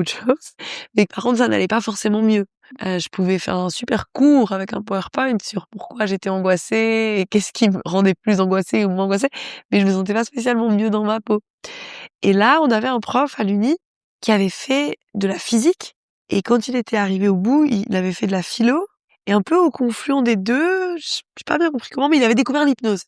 choses, mais que par contre ça n'allait pas forcément mieux. Je pouvais faire un super cours avec un PowerPoint sur pourquoi j'étais angoissée et qu'est-ce qui me rendait plus angoissée ou moins angoissée, mais je me sentais pas spécialement mieux dans ma peau. Et là, on avait un prof à l'Uni qui avait fait de la physique et quand il était arrivé au bout, il avait fait de la philo et un peu au confluent des deux, j'ai pas bien compris comment, mais il avait découvert l'hypnose.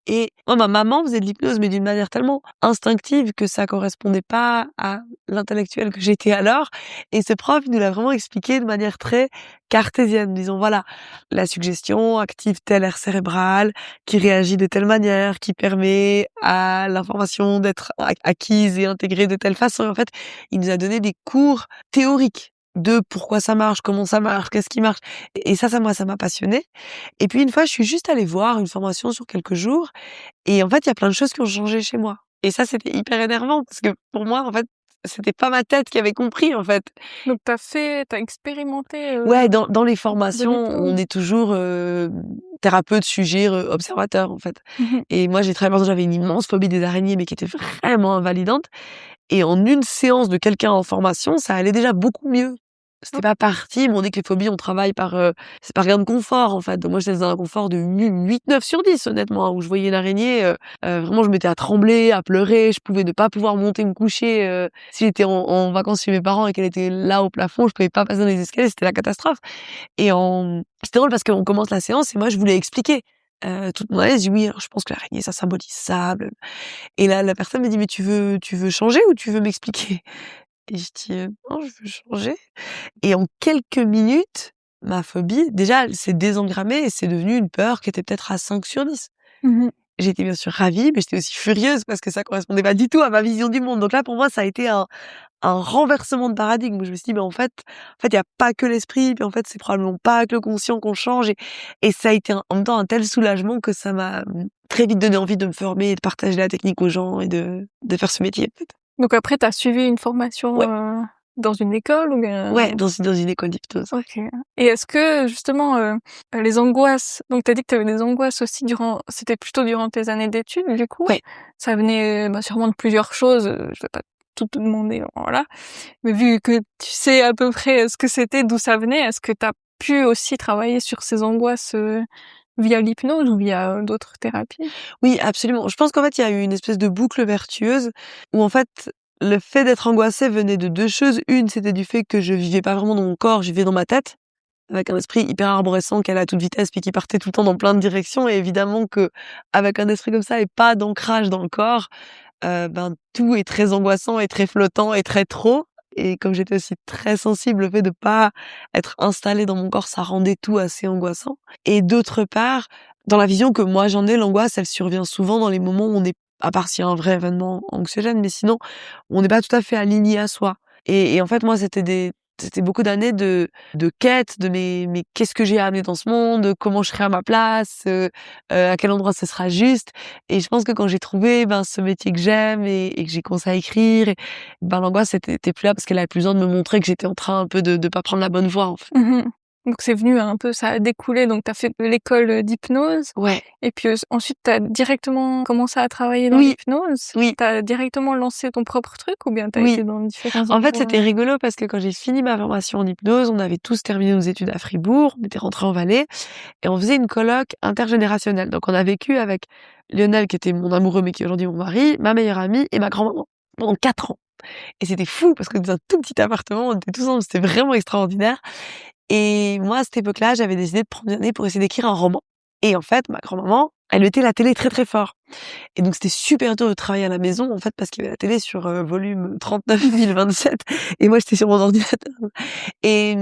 Et moi, ma maman faisait de l'hypnose, mais d'une manière tellement instinctive que ça correspondait pas à l'intellectuel que j'étais alors. Et ce prof, il nous l'a vraiment expliqué de manière très cartésienne, disons voilà, la suggestion active tel aire cérébrale qui réagit de telle manière, qui permet à l'information d'être acquise et intégrée de telle façon. Et en fait, il nous a donné des cours théoriques de pourquoi ça marche, comment ça marche, qu'est-ce qui marche. Et ça m'a passionnée. Et puis une fois, je suis juste allée voir une formation sur quelques jours et en fait, il y a plein de choses qui ont changé chez moi. Et ça, c'était hyper énervant parce que pour moi, en fait, c'était pas ma tête qui avait compris, en fait. Donc t'as expérimenté, Ouais, dans les de formations, on l'hypnose? est toujours, thérapeute, sujet, observateur, en fait. Mmh. Et moi, j'ai travaillé par exemple, j'avais une immense phobie des araignées, mais qui était vraiment invalidante. Et en une séance de quelqu'un en formation, ça allait déjà beaucoup mieux. C'était OK. pas parti, mais on dit que les phobies, on travaille par, c'est par gain de confort, en fait. Donc moi, j'étais dans un confort de 8, 9 sur 10, honnêtement, hein, où je voyais l'araignée, vraiment, je m'étais à trembler, à pleurer, je pouvais ne pas pouvoir monter me coucher, si j'étais en vacances chez mes parents et qu'elle était là au plafond, je pouvais pas passer dans les escaliers, c'était la catastrophe. C'était drôle parce qu'on commence la séance et moi, je voulais expliquer. Toute mon aise, je dis: «Oui, alors je pense que l'araignée, ça symbolise ça, et là, la personne me dit: «Mais tu veux changer ou tu veux m'expliquer?» Et je dis: Non, je veux changer». Et en quelques minutes, ma phobie, déjà, elle s'est désengrammée et c'est devenu une peur qui était peut-être à 5 sur 10. Mmh. J'étais bien sûr ravie, mais j'étais aussi furieuse parce que ça correspondait pas du tout à ma vision du monde. Donc là, pour moi, ça a été un renversement de paradigme où je me suis dit: «Mais en fait, il y a pas que l'esprit, puis en fait, c'est probablement pas avec le conscient qu'on change», et ça a été en même temps un tel soulagement que ça m'a, très vite donné envie de me former et de partager la technique aux gens et de faire ce métier, en fait. Donc après t'as suivi une formation, Ouais, dans une école ou bien? ouais, dans une école d'hypnose, ouais. OK. Et est-ce que justement, les angoisses, donc t'as dit que t'avais des angoisses aussi c'était plutôt durant tes années d'études du coup? Ouais. Ça venait, bah, sûrement de plusieurs choses, je vais pas tout te demander, voilà. Mais vu que tu sais à peu près, ce que c'était, d'où ça venait, est-ce que t'as pu aussi travailler sur ces angoisses, via l'hypnose ou via, d'autres thérapies? Oui, absolument. Je pense qu'en fait, il y a eu une espèce de boucle vertueuse où en fait, le fait d'être angoissée venait de 2 choses. Une, c'était du fait que je vivais pas vraiment dans mon corps, je vivais dans ma tête, avec un esprit hyper arborescent qui allait à toute vitesse puis qui partait tout le temps dans plein de directions, et évidemment que avec un esprit comme ça et pas d'ancrage dans le corps, ben, tout est très angoissant et très flottant et très trop. Et comme j'étais aussi très sensible, le fait de pas être installée dans mon corps, ça rendait tout assez angoissant. Et d'autre part, dans la vision que moi j'en ai, l'angoisse, elle survient souvent dans les moments où on est, à part s'il y a un vrai événement anxiogène, mais sinon, on n'est pas tout à fait aligné à soi. Et en fait, moi, c'était beaucoup d'années de quête de mais qu'est-ce que j'ai à amener dans ce monde? Comment je serai à ma place? À quel endroit ce sera juste? Et je pense que quand j'ai trouvé, ben, ce métier que j'aime et que j'ai commencé à écrire, ben, l'angoisse était plus là parce qu'elle avait plus besoin de me montrer que j'étais en train un peu de pas prendre la bonne voie, en fait. Mmh. Donc c'est venu un peu, ça a découlé, donc t'as fait l'école, d'hypnose Ouais. et puis, ensuite t'as directement commencé à travailler dans Oui, l'hypnose? oui, T'as directement lancé ton propre truc ou bien t'as oui. été dans différents En fait, c'était endroits? rigolo parce que quand j'ai fini ma formation en hypnose, on avait tous terminé nos études à Fribourg, on était rentrés en Valais et on faisait une coloc intergénérationnelle. Donc on a vécu avec Lionel, qui était mon amoureux, mais qui est aujourd'hui mon mari, ma meilleure amie et ma grand-maman pendant 4 ans. Et c'était fou parce que dans un tout petit appartement, on était tous ensemble, c'était vraiment extraordinaire. Et moi, à cette époque-là, j'avais décidé de prendre une année pour essayer d'écrire un roman. Et en fait, ma grand-maman, elle mettait la télé très très fort. Et donc c'était super dur de travailler à la maison, en fait, parce qu'il y avait la télé sur, volume 39 027 et moi j'étais sur mon ordinateur. Et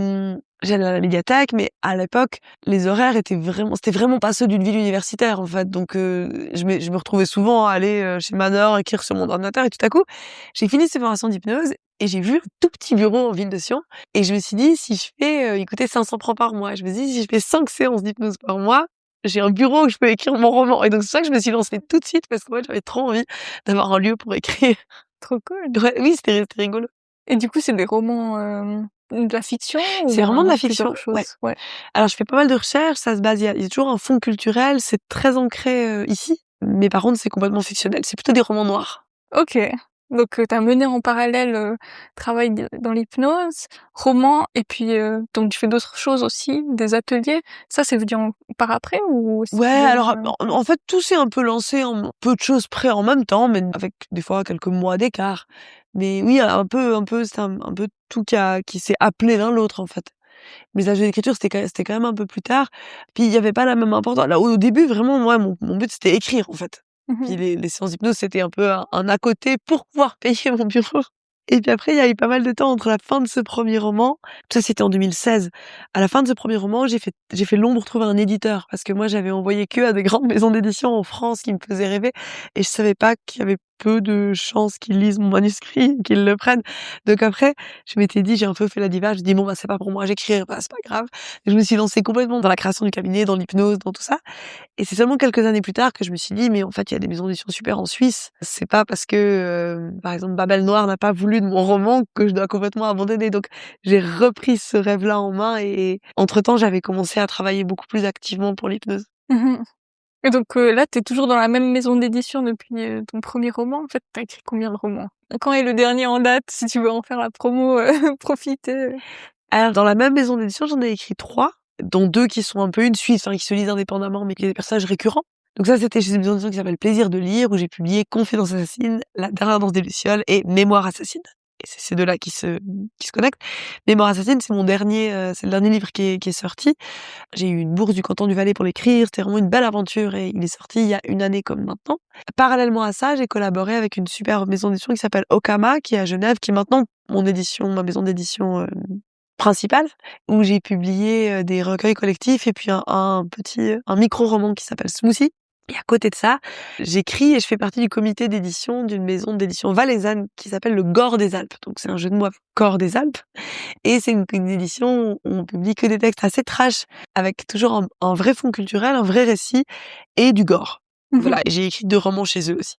j'allais à la médiathèque, mais à l'époque, les horaires c'était vraiment pas ceux d'une ville universitaire, en fait. Donc je me retrouvais souvent à aller, chez Manor, écrire sur mon ordinateur, et tout à coup, j'ai fini cette formation d'hypnose et j'ai vu un tout petit bureau en ville de Sion et je me suis dit: «Si je fais, il coûtait 500 francs par mois». Je me suis dit: «Si je fais 5 séances d'hypnose par mois, j'ai un bureau où je peux écrire mon roman». Et donc c'est ça que je me suis lancée tout de suite parce que moi, j'avais trop envie d'avoir un lieu pour écrire. Trop cool. Ouais, oui, c'était rigolo. Et du coup, c'est des romans, de la fiction ou C'est vraiment de bien la plusieurs fiction, ouais. choses? Ouais. Alors je fais pas mal de recherches, ça se base il y a toujours un fond culturel, c'est très ancré, ici, mais par contre c'est complètement fictionnel, c'est plutôt des romans noirs. OK. Donc, tu as mené en parallèle, travail dans l'hypnose, roman et puis, donc tu fais d'autres choses aussi, des ateliers. Ça, c'est venu par après ou c'est Ouais, toujours, alors en fait tout s'est un peu lancé en peu de choses près en même temps, mais avec des fois quelques mois d'écart. Mais oui, un peu c'est un peu tout qui s'est appelé l'un l'autre, en fait. Mes âges d'écriture, c'était quand même un peu plus tard. Puis il y avait pas la même importance. Là, au début, vraiment, moi, mon but, c'était écrire, en fait. Puis mmh. les séances d'hypnose, c'était un peu un à côté pour pouvoir payer mon bureau. Et puis après, il y a eu pas mal de temps entre la fin de ce premier roman, ça c'était en 2016. À la fin de ce premier roman, j'ai fait long pour trouver un éditeur parce que moi, j'avais envoyé que à des grandes maisons d'édition en France qui me faisaient rêver et je savais pas qu'il y avait peu de chances qu'ils lisent mon manuscrit, qu'ils le prennent. Donc après, je m'étais dit, j'ai un peu fait la diva, je dis bon, bah, c'est pas pour moi, j'écrirai pas, c'est pas grave. Et je me suis lancée complètement dans la création du cabinet, dans l'hypnose, dans tout ça. Et c'est seulement quelques années plus tard que je me suis dit, mais en fait, il y a des maisons d'édition super en Suisse. C'est pas parce que, par exemple, Babel Noir n'a pas voulu de mon roman que je dois complètement abandonner. Donc, j'ai repris ce rêve-là en main et entre-temps, j'avais commencé à travailler beaucoup plus activement pour l'hypnose. Mmh. Et donc là, t'es toujours dans la même maison d'édition depuis, ton premier roman. En fait, t'as écrit combien de romans? Quand est le dernier en date, si tu veux en faire la promo, profiter? Alors, dans la même maison d'édition, j'en ai écrit 3, dont 2 qui sont un peu une suite, enfin, qui se lisent indépendamment, mais qui sont des personnages récurrents. Donc ça, c'était chez une maison d'édition qui s'appelle Plaisir de lire, où j'ai publié Confidence assassine, La dernière danse des lucioles et Mémoire assassine. Et c'est ces 2-là qui se connectent. Mémoire assassine, c'est mon dernier, c'est le dernier livre qui est sorti. J'ai eu une bourse du canton du Valais pour l'écrire. C'était vraiment une belle aventure et il est sorti il y a une année comme maintenant. Parallèlement à ça, j'ai collaboré avec une super maison d'édition qui s'appelle Okama, qui est à Genève, qui est maintenant ma maison d'édition principale, où j'ai publié des recueils collectifs et puis un micro-roman qui s'appelle Smoothie. Et à côté de ça, j'écris et je fais partie du comité d'édition d'une maison d'édition valaisanne qui s'appelle le Gore des Alpes. Donc c'est un jeu de mots, Gore des Alpes. Et c'est une édition où on publie que des textes assez trash, avec toujours un vrai fond culturel, un vrai récit et du gore. Voilà, et j'ai écrit 2 romans chez eux aussi.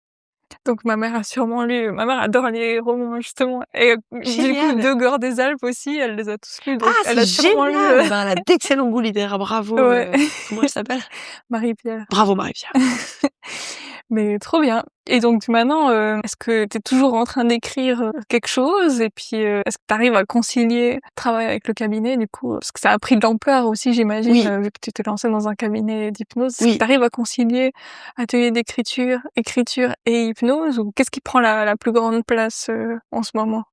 Donc ma mère a sûrement lu. Ma mère adore les romans justement et du coup Génial! De Gore des Alpes aussi, elle les a tous lus donc Ah, elle c'est a sûrement lu, génial! Ben, elle a d'excellents goûts littéraires, bravo, ouais. comment elle s'appelle? Marie-Pierre. Bravo Marie-Pierre. Mais trop bien. Et donc maintenant, est-ce que tu es toujours en train d'écrire, quelque chose? Et puis, est-ce que tu arrives à concilier travail avec le cabinet du coup? Parce que ça a pris de l'ampleur aussi j'imagine, Oui, vu que tu t'es lancée dans un cabinet d'hypnose. Est-ce que oui. tu arrives à concilier atelier d'écriture, écriture et hypnose? Ou qu'est-ce qui prend la plus grande place, en ce moment?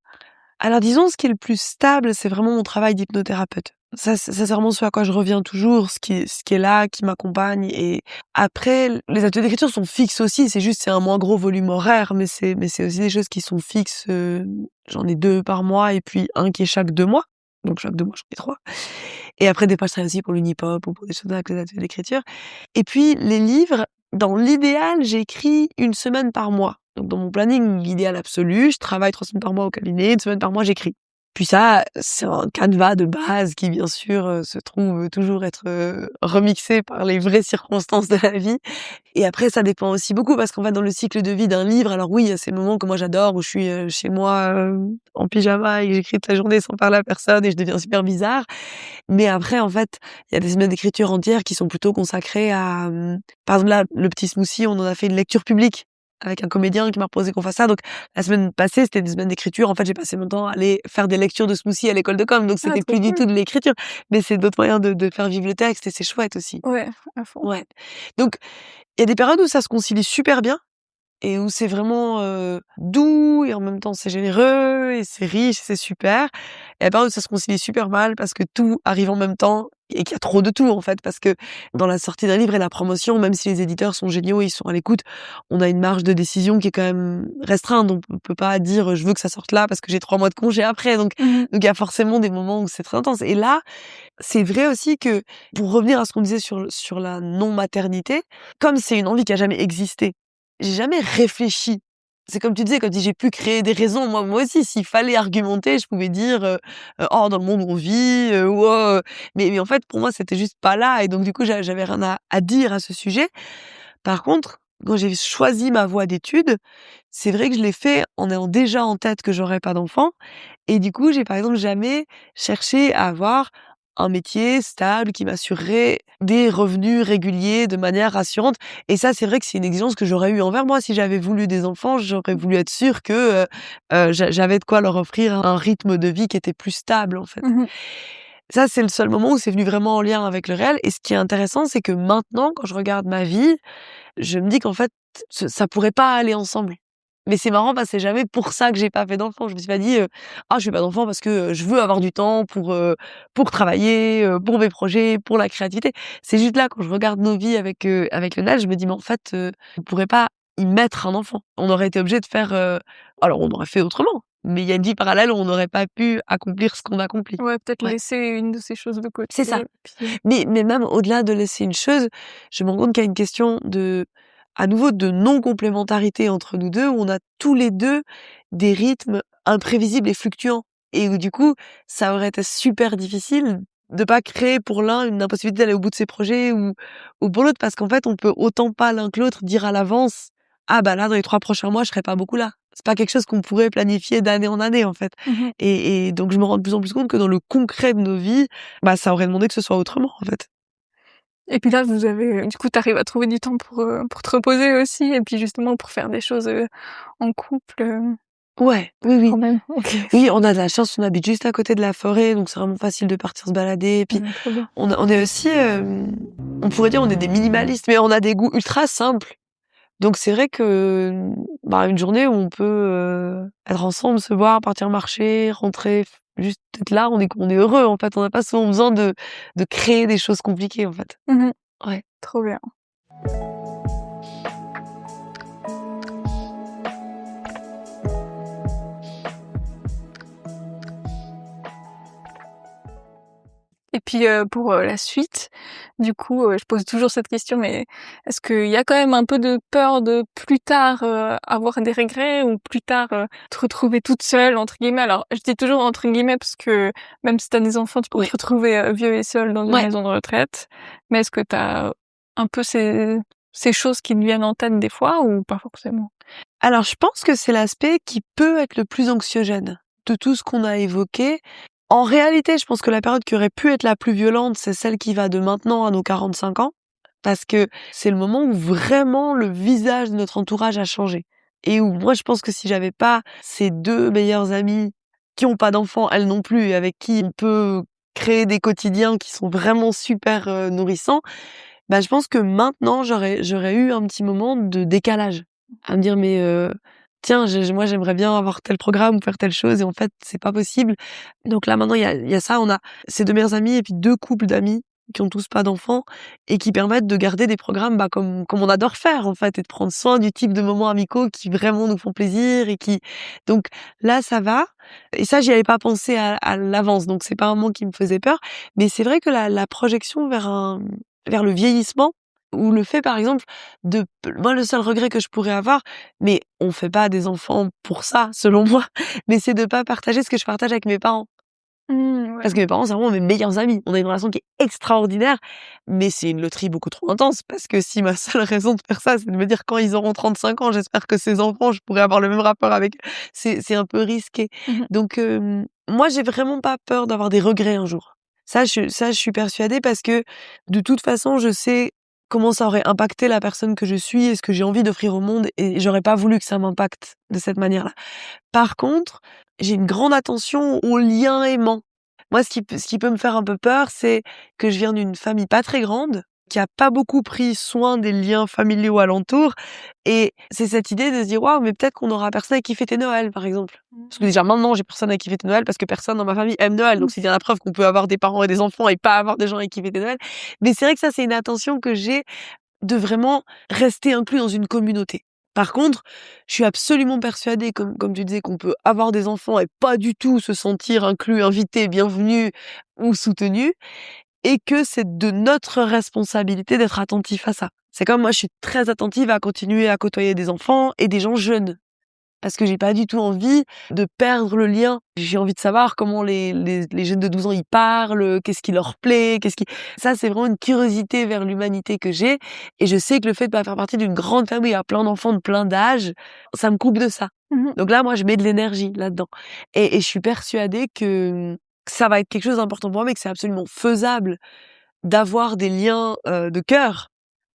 Alors disons, ce qui est le plus stable, c'est vraiment mon travail d'hypnothérapeute. Ça, c'est vraiment ce à quoi je reviens toujours, ce qui est là, qui m'accompagne. Et après, les ateliers d'écriture sont fixes aussi. C'est un moins gros volume horaire, mais c'est aussi des choses qui sont fixes. J'en ai 2 par mois et puis un qui est chaque 2 mois. Donc chaque 2 mois, j'en ai 3. Et après, des fois, je travaille aussi pour l'Unipop ou pour des choses avec les ateliers d'écriture. Et puis, les livres, dans l'idéal, j'écris 1 semaine par mois. Donc, dans mon planning idéal absolu, je travaille 3 semaines par mois au cabinet, 1 semaine par mois, j'écris. Puis ça, c'est un canevas de base qui, bien sûr, se trouve toujours être remixé par les vraies circonstances de la vie. Et après, ça dépend aussi beaucoup parce qu'en fait, dans le cycle de vie d'un livre, alors oui, il y a ces moments que moi j'adore où je suis chez moi en pyjama et que j'écris toute la journée sans parler à personne et je deviens super bizarre. Mais après, en fait, il y a des semaines d'écriture entières qui sont plutôt consacrées à, par exemple là, le petit smoothie, on en a fait une lecture publique avec un comédien qui m'a proposé qu'on fasse ça. Donc la semaine passée, c'était des semaines d'écriture. En fait, j'ai passé mon temps à aller faire des lectures de smoothie à l'école de com. Donc Ah c'était trop plus du cool. tout de l'écriture, mais c'est d'autres moyens de faire vivre le texte et c'est chouette aussi. Ouais, à fond. Ouais. Donc il y a des périodes où ça se concilie super bien et où c'est vraiment doux et en même temps c'est généreux et c'est riche et c'est super. Et à part où ça se concilie super mal parce que tout arrive en même temps et qu'il y a trop de tout en fait, parce que dans la sortie d'un livre et la promotion, même si les éditeurs sont géniaux et ils sont à l'écoute, on a une marge de décision qui est quand même restreinte. Donc on peut pas dire je veux que ça sorte là parce que j'ai 3 mois de congé après. Donc Mmh. il y a forcément des moments où c'est très intense. Et là, c'est vrai aussi que pour revenir à ce qu'on disait sur la non-maternité, comme c'est une envie qui a jamais existé, j'ai jamais réfléchi. C'est comme tu disais, quand j'ai pu créer des raisons, moi aussi, s'il fallait argumenter, je pouvais dire oh dans le monde où on vit, ou oh, mais en fait pour moi c'était juste pas là et donc du coup j'avais rien à dire à ce sujet. Par contre, quand j'ai choisi ma voie d'études, c'est vrai que je l'ai fait en ayant déjà en tête que j'aurais pas d'enfant et du coup, j'ai par exemple jamais cherché à avoir un métier stable qui m'assurerait des revenus réguliers de manière rassurante. Et ça, c'est vrai que c'est une exigence que j'aurais eu envers moi. Si j'avais voulu des enfants, j'aurais voulu être sûre que j'avais de quoi leur offrir un rythme de vie qui était plus stable, en fait. Mmh. Ça, c'est le seul moment où c'est venu vraiment en lien avec le réel. Et ce qui est intéressant, c'est que maintenant, quand je regarde ma vie, je me dis qu'en fait, ça pourrait pas aller ensemble. Mais c'est marrant parce que c'est jamais pour ça que j'ai pas fait d'enfant. Je me suis pas dit «Ah, je fais pas d'enfant parce que, je veux avoir du temps pour travailler, pour mes projets, pour la créativité». C'est juste là, quand je regarde nos vies avec Lionel, je me dis: «Mais en fait, on pourrait pas y mettre un enfant». On aurait été obligés de faire, alors on aurait fait autrement, mais il y a une vie parallèle où on n'aurait pas pu accomplir ce qu'on accomplit. Ouais, peut-être Ouais, laisser une de ces choses de côté c'est ça. puis Mais même au-delà de laisser une chose, je me rends compte qu'il y a une question de à nouveau de non-complémentarité entre nous deux, où on a tous les deux des rythmes imprévisibles et fluctuants. Et où du coup, ça aurait été super difficile de pas créer pour l'un une impossibilité d'aller au bout de ses projets ou pour l'autre, parce qu'en fait, on peut autant pas l'un que l'autre dire à l'avance, ah bah là, dans les 3 prochains mois, je serai pas beaucoup là. C'est pas quelque chose qu'on pourrait planifier d'année en année, en fait. Mmh. Et donc, je me rends de plus en plus compte que dans le concret de nos vies, bah, ça aurait demandé que ce soit autrement, en fait. Et puis là, vous avez du coup, tu arrives à trouver du temps pour te reposer aussi et puis justement pour faire des choses, en couple, Ouais, oui, oui. quand même? OK. Oui, on a de la chance, on habite juste à côté de la forêt, donc c'est vraiment facile de partir se balader. Et puis, Trop bien. on est aussi, on pourrait dire on est des minimalistes, mais on a des goûts ultra simples. Donc c'est vrai que, bah, une journée où on peut, être ensemble, se voir, partir marcher, rentrer, juste être là, on est heureux, en fait. On n'a pas souvent besoin de créer des choses compliquées, en fait. Mmh. Ouais. Trop bien. Et puis, pour, la suite, du coup, je pose toujours cette question, mais est-ce qu'il y a quand même un peu de peur de plus tard, avoir des regrets ou plus tard, te retrouver toute seule entre guillemets? Alors, je dis toujours entre guillemets parce que même si tu as des enfants, tu pourrais Oui. te retrouver, vieux et seul dans une Ouais. maison de retraite. Mais est-ce que tu as un peu ces choses qui te viennent en tête des fois ou pas forcément? Alors je pense que c'est l'aspect qui peut être le plus anxiogène de tout ce qu'on a évoqué. En réalité, je pense que la période qui aurait pu être la plus violente, c'est celle qui va de maintenant à nos 45 ans, parce que c'est le moment où vraiment le visage de notre entourage a changé. Et où moi, je pense que si j'avais pas ces 2 meilleures amies qui ont pas d'enfants, elles non plus, et avec qui on peut créer des quotidiens qui sont vraiment super nourrissants, bah, je pense que maintenant, j'aurais eu un petit moment de décalage. À me dire: «Mais tiens, moi, j'aimerais bien avoir tel programme ou faire telle chose et en fait, c'est pas possible». Donc là, maintenant, il y a ça. On a ces 2 meilleures amies et puis 2 couples d'amis qui ont tous pas d'enfants et qui permettent de garder des programmes, bah, comme on adore faire, en fait, et de prendre soin du type de moments amicaux qui vraiment nous font plaisir et qui donc là, ça va et ça, j'y avais pas pensé à l'avance, donc c'est pas un moment qui me faisait peur. Mais c'est vrai que la projection vers le vieillissement ou le fait, par exemple, moi, le seul regret que je pourrais avoir, mais on fait pas des enfants pour ça, selon moi, mais c'est de pas partager ce que je partage avec mes parents. Mmh, ouais. Parce que mes parents, c'est vraiment mes meilleurs amis. On a une relation qui est extraordinaire, mais c'est une loterie beaucoup trop intense parce que si ma seule raison de faire ça, c'est de me dire quand ils auront 35 ans, j'espère que ces enfants, je pourrai avoir le même rapport avec eux, c'est un peu risqué. Mmh. Donc, moi, j'ai vraiment pas peur d'avoir des regrets un jour. Ça, je suis persuadée parce que de toute façon, je sais comment ça aurait impacté la personne que je suis et ce que j'ai envie d'offrir au monde et j'aurais pas voulu que ça m'impacte de cette manière-là. Par contre, j'ai une grande attention aux liens aimants. Moi, ce qui peut me faire un peu peur, c'est que je viens d'une famille pas très grande, qui a pas beaucoup pris soin des liens familiaux alentours et c'est cette idée de se dire: «Waouh, mais peut-être qu'on aura personne avec qui fêter Noël», par exemple. Parce que déjà maintenant, j'ai personne avec qui fêter Noël parce que personne dans ma famille aime Noël, donc c'est bien la preuve qu'on peut avoir des parents et des enfants et pas avoir des gens avec qui fêter Noël. Mais c'est vrai que ça, c'est une attention que j'ai de vraiment rester inclus dans une communauté. Par contre, je suis absolument persuadée, comme tu disais, qu'on peut avoir des enfants et pas du tout se sentir inclus, invité, bienvenu ou soutenu, et que c'est de notre responsabilité d'être attentif à ça. C'est comme moi, je suis très attentive à continuer à côtoyer des enfants et des gens jeunes. Parce que j'ai pas du tout envie de perdre le lien. J'ai envie de savoir comment les jeunes de 12 ans, ils parlent, qu'est-ce qui leur plaît, ça, c'est vraiment une curiosité vers l'humanité que j'ai et je sais que le fait de pas faire partie d'une grande famille à plein d'enfants de plein d'âges, ça me coupe de ça. Mmh. Donc là, moi, je mets de l'énergie là-dedans et je suis persuadée que ça va être quelque chose d'important pour moi, mais que c'est absolument faisable d'avoir des liens, de cœur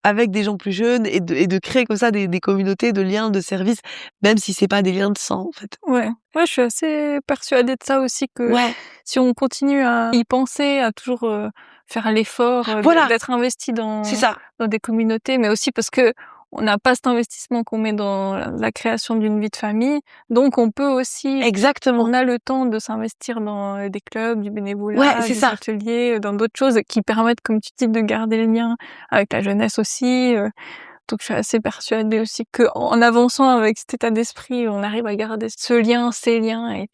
avec des gens plus jeunes et de créer comme ça des communautés de liens de service, même si c'est pas des liens de sang, en fait. Ouais. Ouais, je suis assez persuadée de ça aussi, que Ouais, si on continue à y penser, à toujours, faire l'effort, voilà, d'être investi c'est dans ça. des communautés, mais aussi parce que on n'a pas cet investissement qu'on met dans la création d'une vie de famille, donc on peut aussi Exactement. on a le temps de s'investir dans, des clubs, du Ouais, bénévolat, c'est des ça. ateliers, dans d'autres choses qui permettent, comme tu dis, de garder le lien avec la jeunesse aussi, donc je suis assez persuadée aussi qu'en avançant avec cet état d'esprit, on arrive à garder ce lien, ces liens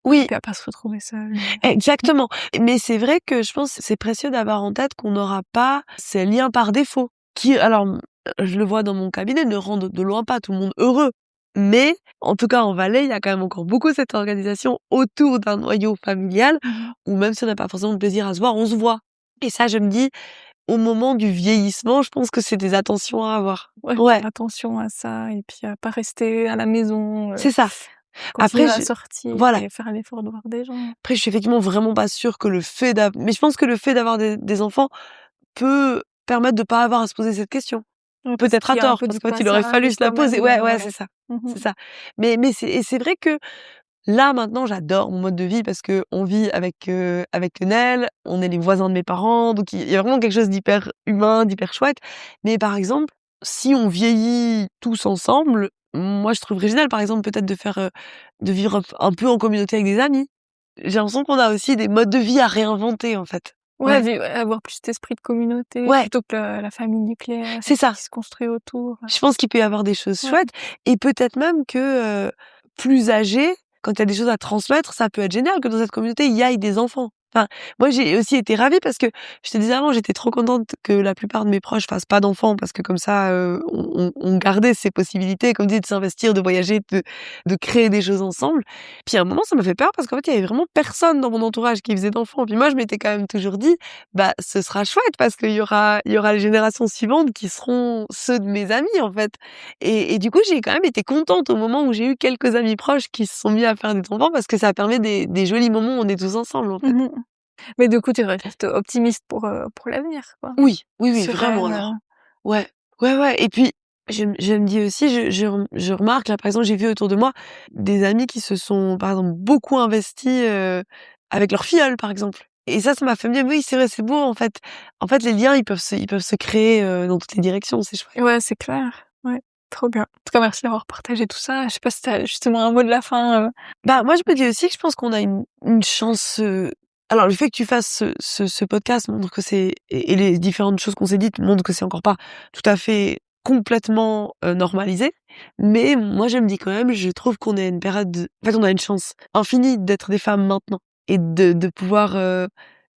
Oui, puis à pas se retrouver seul. exactement. Mais c'est vrai que je pense que c'est précieux d'avoir en tête qu'on n'aura pas ces liens par défaut. Qui alors je le vois dans mon cabinet, ne rend de loin pas tout le monde heureux. Mais, en tout cas, en Valais, il y a quand même encore beaucoup cette organisation autour d'un noyau familial, où même si on n'a pas forcément de plaisir à se voir, on se voit. Et ça, je me dis, au moment du vieillissement, je pense que c'est des attentions à avoir. Ouais, faire attention à ça et puis à pas rester à la maison, C'est ça. continuer Après, à sortir voilà. et faire l'effort de voir des gens. Après, je suis effectivement vraiment pas sûre que mais je pense que le fait d'avoir des enfants peut permettre de pas avoir à se poser cette question. Ouais, Peut-être à qu'il y a un tort, peu parce du qu'en fait, il aurait passage fallu se la quand même, poser. Ouais, c'est ça. Mmh C'est ça. Mais c'est vrai que là, maintenant, j'adore mon mode de vie parce qu'on vit avec Lionel, on est les voisins de mes parents, donc il y a vraiment quelque chose d'hyper humain, d'hyper chouette. Mais par exemple, si on vieillit tous ensemble, moi, je trouverais génial, par exemple, peut-être de vivre un peu en communauté avec des amis. J'ai l'impression qu'on a aussi des modes de vie à réinventer, en fait. Ouais, avoir plus cet esprit de communauté Ouais. plutôt que la famille nucléaire C'est ça. qui se construit autour. Je pense qu'il peut y avoir des choses chouettes et peut-être même que plus âgé, quand il y a des choses à transmettre, ça peut être génial que dans cette communauté, il y ait des enfants. Enfin, moi, j'ai aussi été ravie parce que je te disais avant, j'étais trop contente que la plupart de mes proches fassent pas d'enfants parce que comme ça, on gardait ces possibilités, comme dit, de s'investir, de voyager, de créer des choses ensemble. Puis à un moment, ça m'a fait peur parce qu'en fait, il y avait vraiment personne dans mon entourage qui faisait d'enfants. Puis moi, je m'étais quand même toujours dit, bah, ce sera chouette parce qu'il y aura les générations suivantes qui seront ceux de mes amis, en fait. Et du coup, j'ai quand même été contente au moment où j'ai eu quelques amis proches qui se sont mis à faire des enfants parce que ça permet des jolis moments où on est tous ensemble, en fait. Mais du coup, tu restes optimiste pour l'avenir, quoi. Oui, Sereine, vraiment alors. Ouais. Et puis je me dis aussi, je remarque là, par exemple, j'ai vu autour de moi des amis qui se sont, par exemple, beaucoup investis avec leur filleule, par exemple. Et ça m'a fait me dire: «Oui, c'est vrai, c'est beau en fait». En fait, les liens, ils peuvent se créer dans toutes les directions, c'est chouette. Ouais, c'est clair. Ouais, trop bien. En tout cas, merci d'avoir partagé tout ça. Je sais pas si tu as justement un mot de la fin, Bah, moi, je me dis aussi que je pense qu'on a une chance. Alors, le fait que tu fasses ce podcast montre que et les différentes choses qu'on s'est dites montrent que c'est encore pas tout à fait complètement normalisé. Mais moi, je me dis quand même, je trouve qu'on est à une période. En fait, on a une chance infinie d'être des femmes maintenant et de pouvoir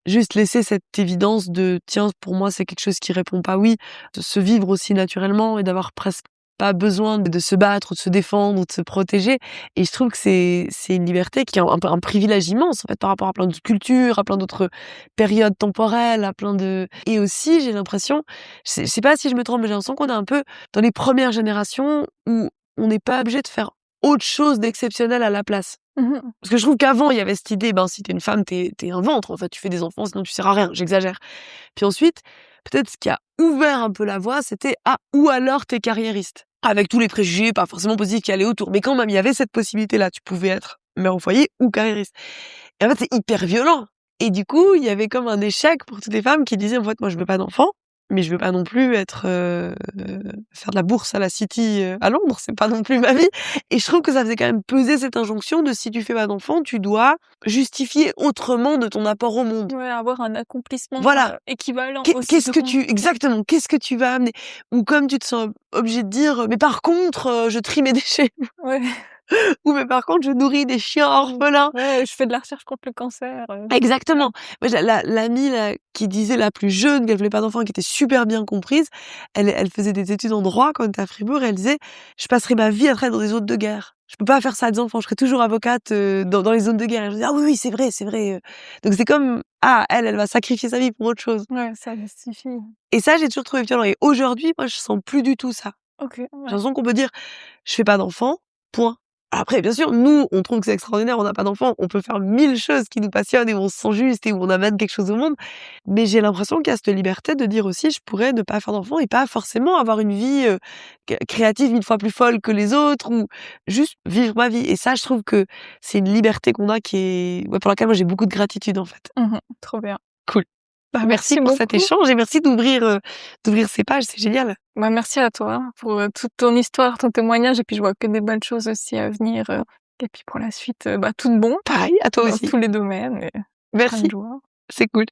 juste laisser cette évidence de tiens, pour moi, c'est quelque chose qui répond pas oui, de se vivre aussi naturellement et d'avoir presque pas besoin de se battre, de se défendre ou de se protéger. Et je trouve que c'est une liberté qui est un privilège immense, en fait, par rapport à plein d'autres cultures, à plein d'autres périodes temporelles, à plein de... Et aussi, j'ai l'impression, je sais pas si je me trompe, mais j'ai l'impression qu'on est un peu dans les premières générations où on n'est pas obligé de faire autre chose d'exceptionnel à la place. Parce que je trouve qu'avant, il y avait cette idée, ben, si t'es une femme, t'es un ventre, en fait, tu fais des enfants, sinon tu sers à rien, j'exagère. Puis ensuite, peut-être ce qui a ouvert un peu la voie, c'était, ah, ou alors t'es carriériste. Avec tous les préjugés, pas forcément positifs qui allaient autour. Mais quand même, il y avait cette possibilité-là, tu pouvais être mère au foyer ou carriériste. Et en fait, c'est hyper violent. Et du coup, il y avait comme un échec pour toutes les femmes qui disaient, en fait, moi, je veux pas d'enfants. Mais je veux pas non plus être faire de la bourse à la City à Londres, c'est pas non plus ma vie. Et je trouve que ça faisait quand même peser cette injonction de si tu fais pas d'enfant, tu dois justifier autrement de ton apport au monde. ouais, avoir un accomplissement équivalent aussi. Exactement, qu'est-ce que tu vas amener? Ou comme tu te sens obligé de dire, mais par contre, je trie mes déchets. Ouais. Ou mais par contre, je nourris des chiens orphelins. Ouais, je fais de la recherche contre le cancer. Exactement. Moi, j'ai l'amie là, qui disait la plus jeune qu'elle voulait pas d'enfants, qui était super bien comprise, elle faisait des études en droit quand elle était à Fribourg, et elle disait: «Je passerai ma vie à travailler dans des zones de guerre. Je peux pas faire ça à des enfants, je serai toujours avocate dans les zones de guerre». Et je dis: «Ah oui, c'est vrai, c'est vrai». Donc c'est comme, elle va sacrifier sa vie pour autre chose. Ouais, ça justifie. Et ça, j'ai toujours trouvé violent. Et aujourd'hui, moi, je sens plus du tout ça. OK, ouais. J'ai l'impression qu'on peut dire: «Je fais pas d'enfants, point». Après, bien sûr, nous, on trouve que c'est extraordinaire, on n'a pas d'enfants, on peut faire 1000 choses qui nous passionnent et où on se sent juste et où on amène quelque chose au monde. Mais j'ai l'impression qu'il y a cette liberté de dire aussi, je pourrais ne pas faire d'enfants et pas forcément avoir une vie créative 1000 fois plus folle que les autres ou juste vivre ma vie. Et ça, je trouve que c'est une liberté qu'on a pour laquelle moi j'ai beaucoup de gratitude, en fait. Trop bien. Cool. Bah, merci pour cet échange et merci d'ouvrir ces pages, c'est génial. Bah, merci à toi pour toute ton histoire, ton témoignage, et puis je vois que des belles choses aussi à venir, et puis pour la suite, tout de bon. Pareil, à toi dans aussi. tous les domaines. Et Merci. plein de joie. C'est cool.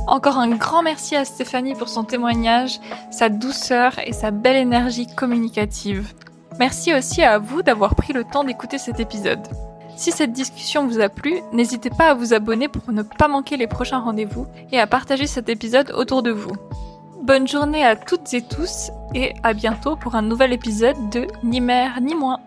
Encore un grand merci à Stéphanie pour son témoignage, sa douceur et sa belle énergie communicative. Merci aussi à vous d'avoir pris le temps d'écouter cet épisode. Si cette discussion vous a plu, n'hésitez pas à vous abonner pour ne pas manquer les prochains rendez-vous et à partager cet épisode autour de vous. Bonne journée à toutes et tous et à bientôt pour un nouvel épisode de Ni mer ni moins.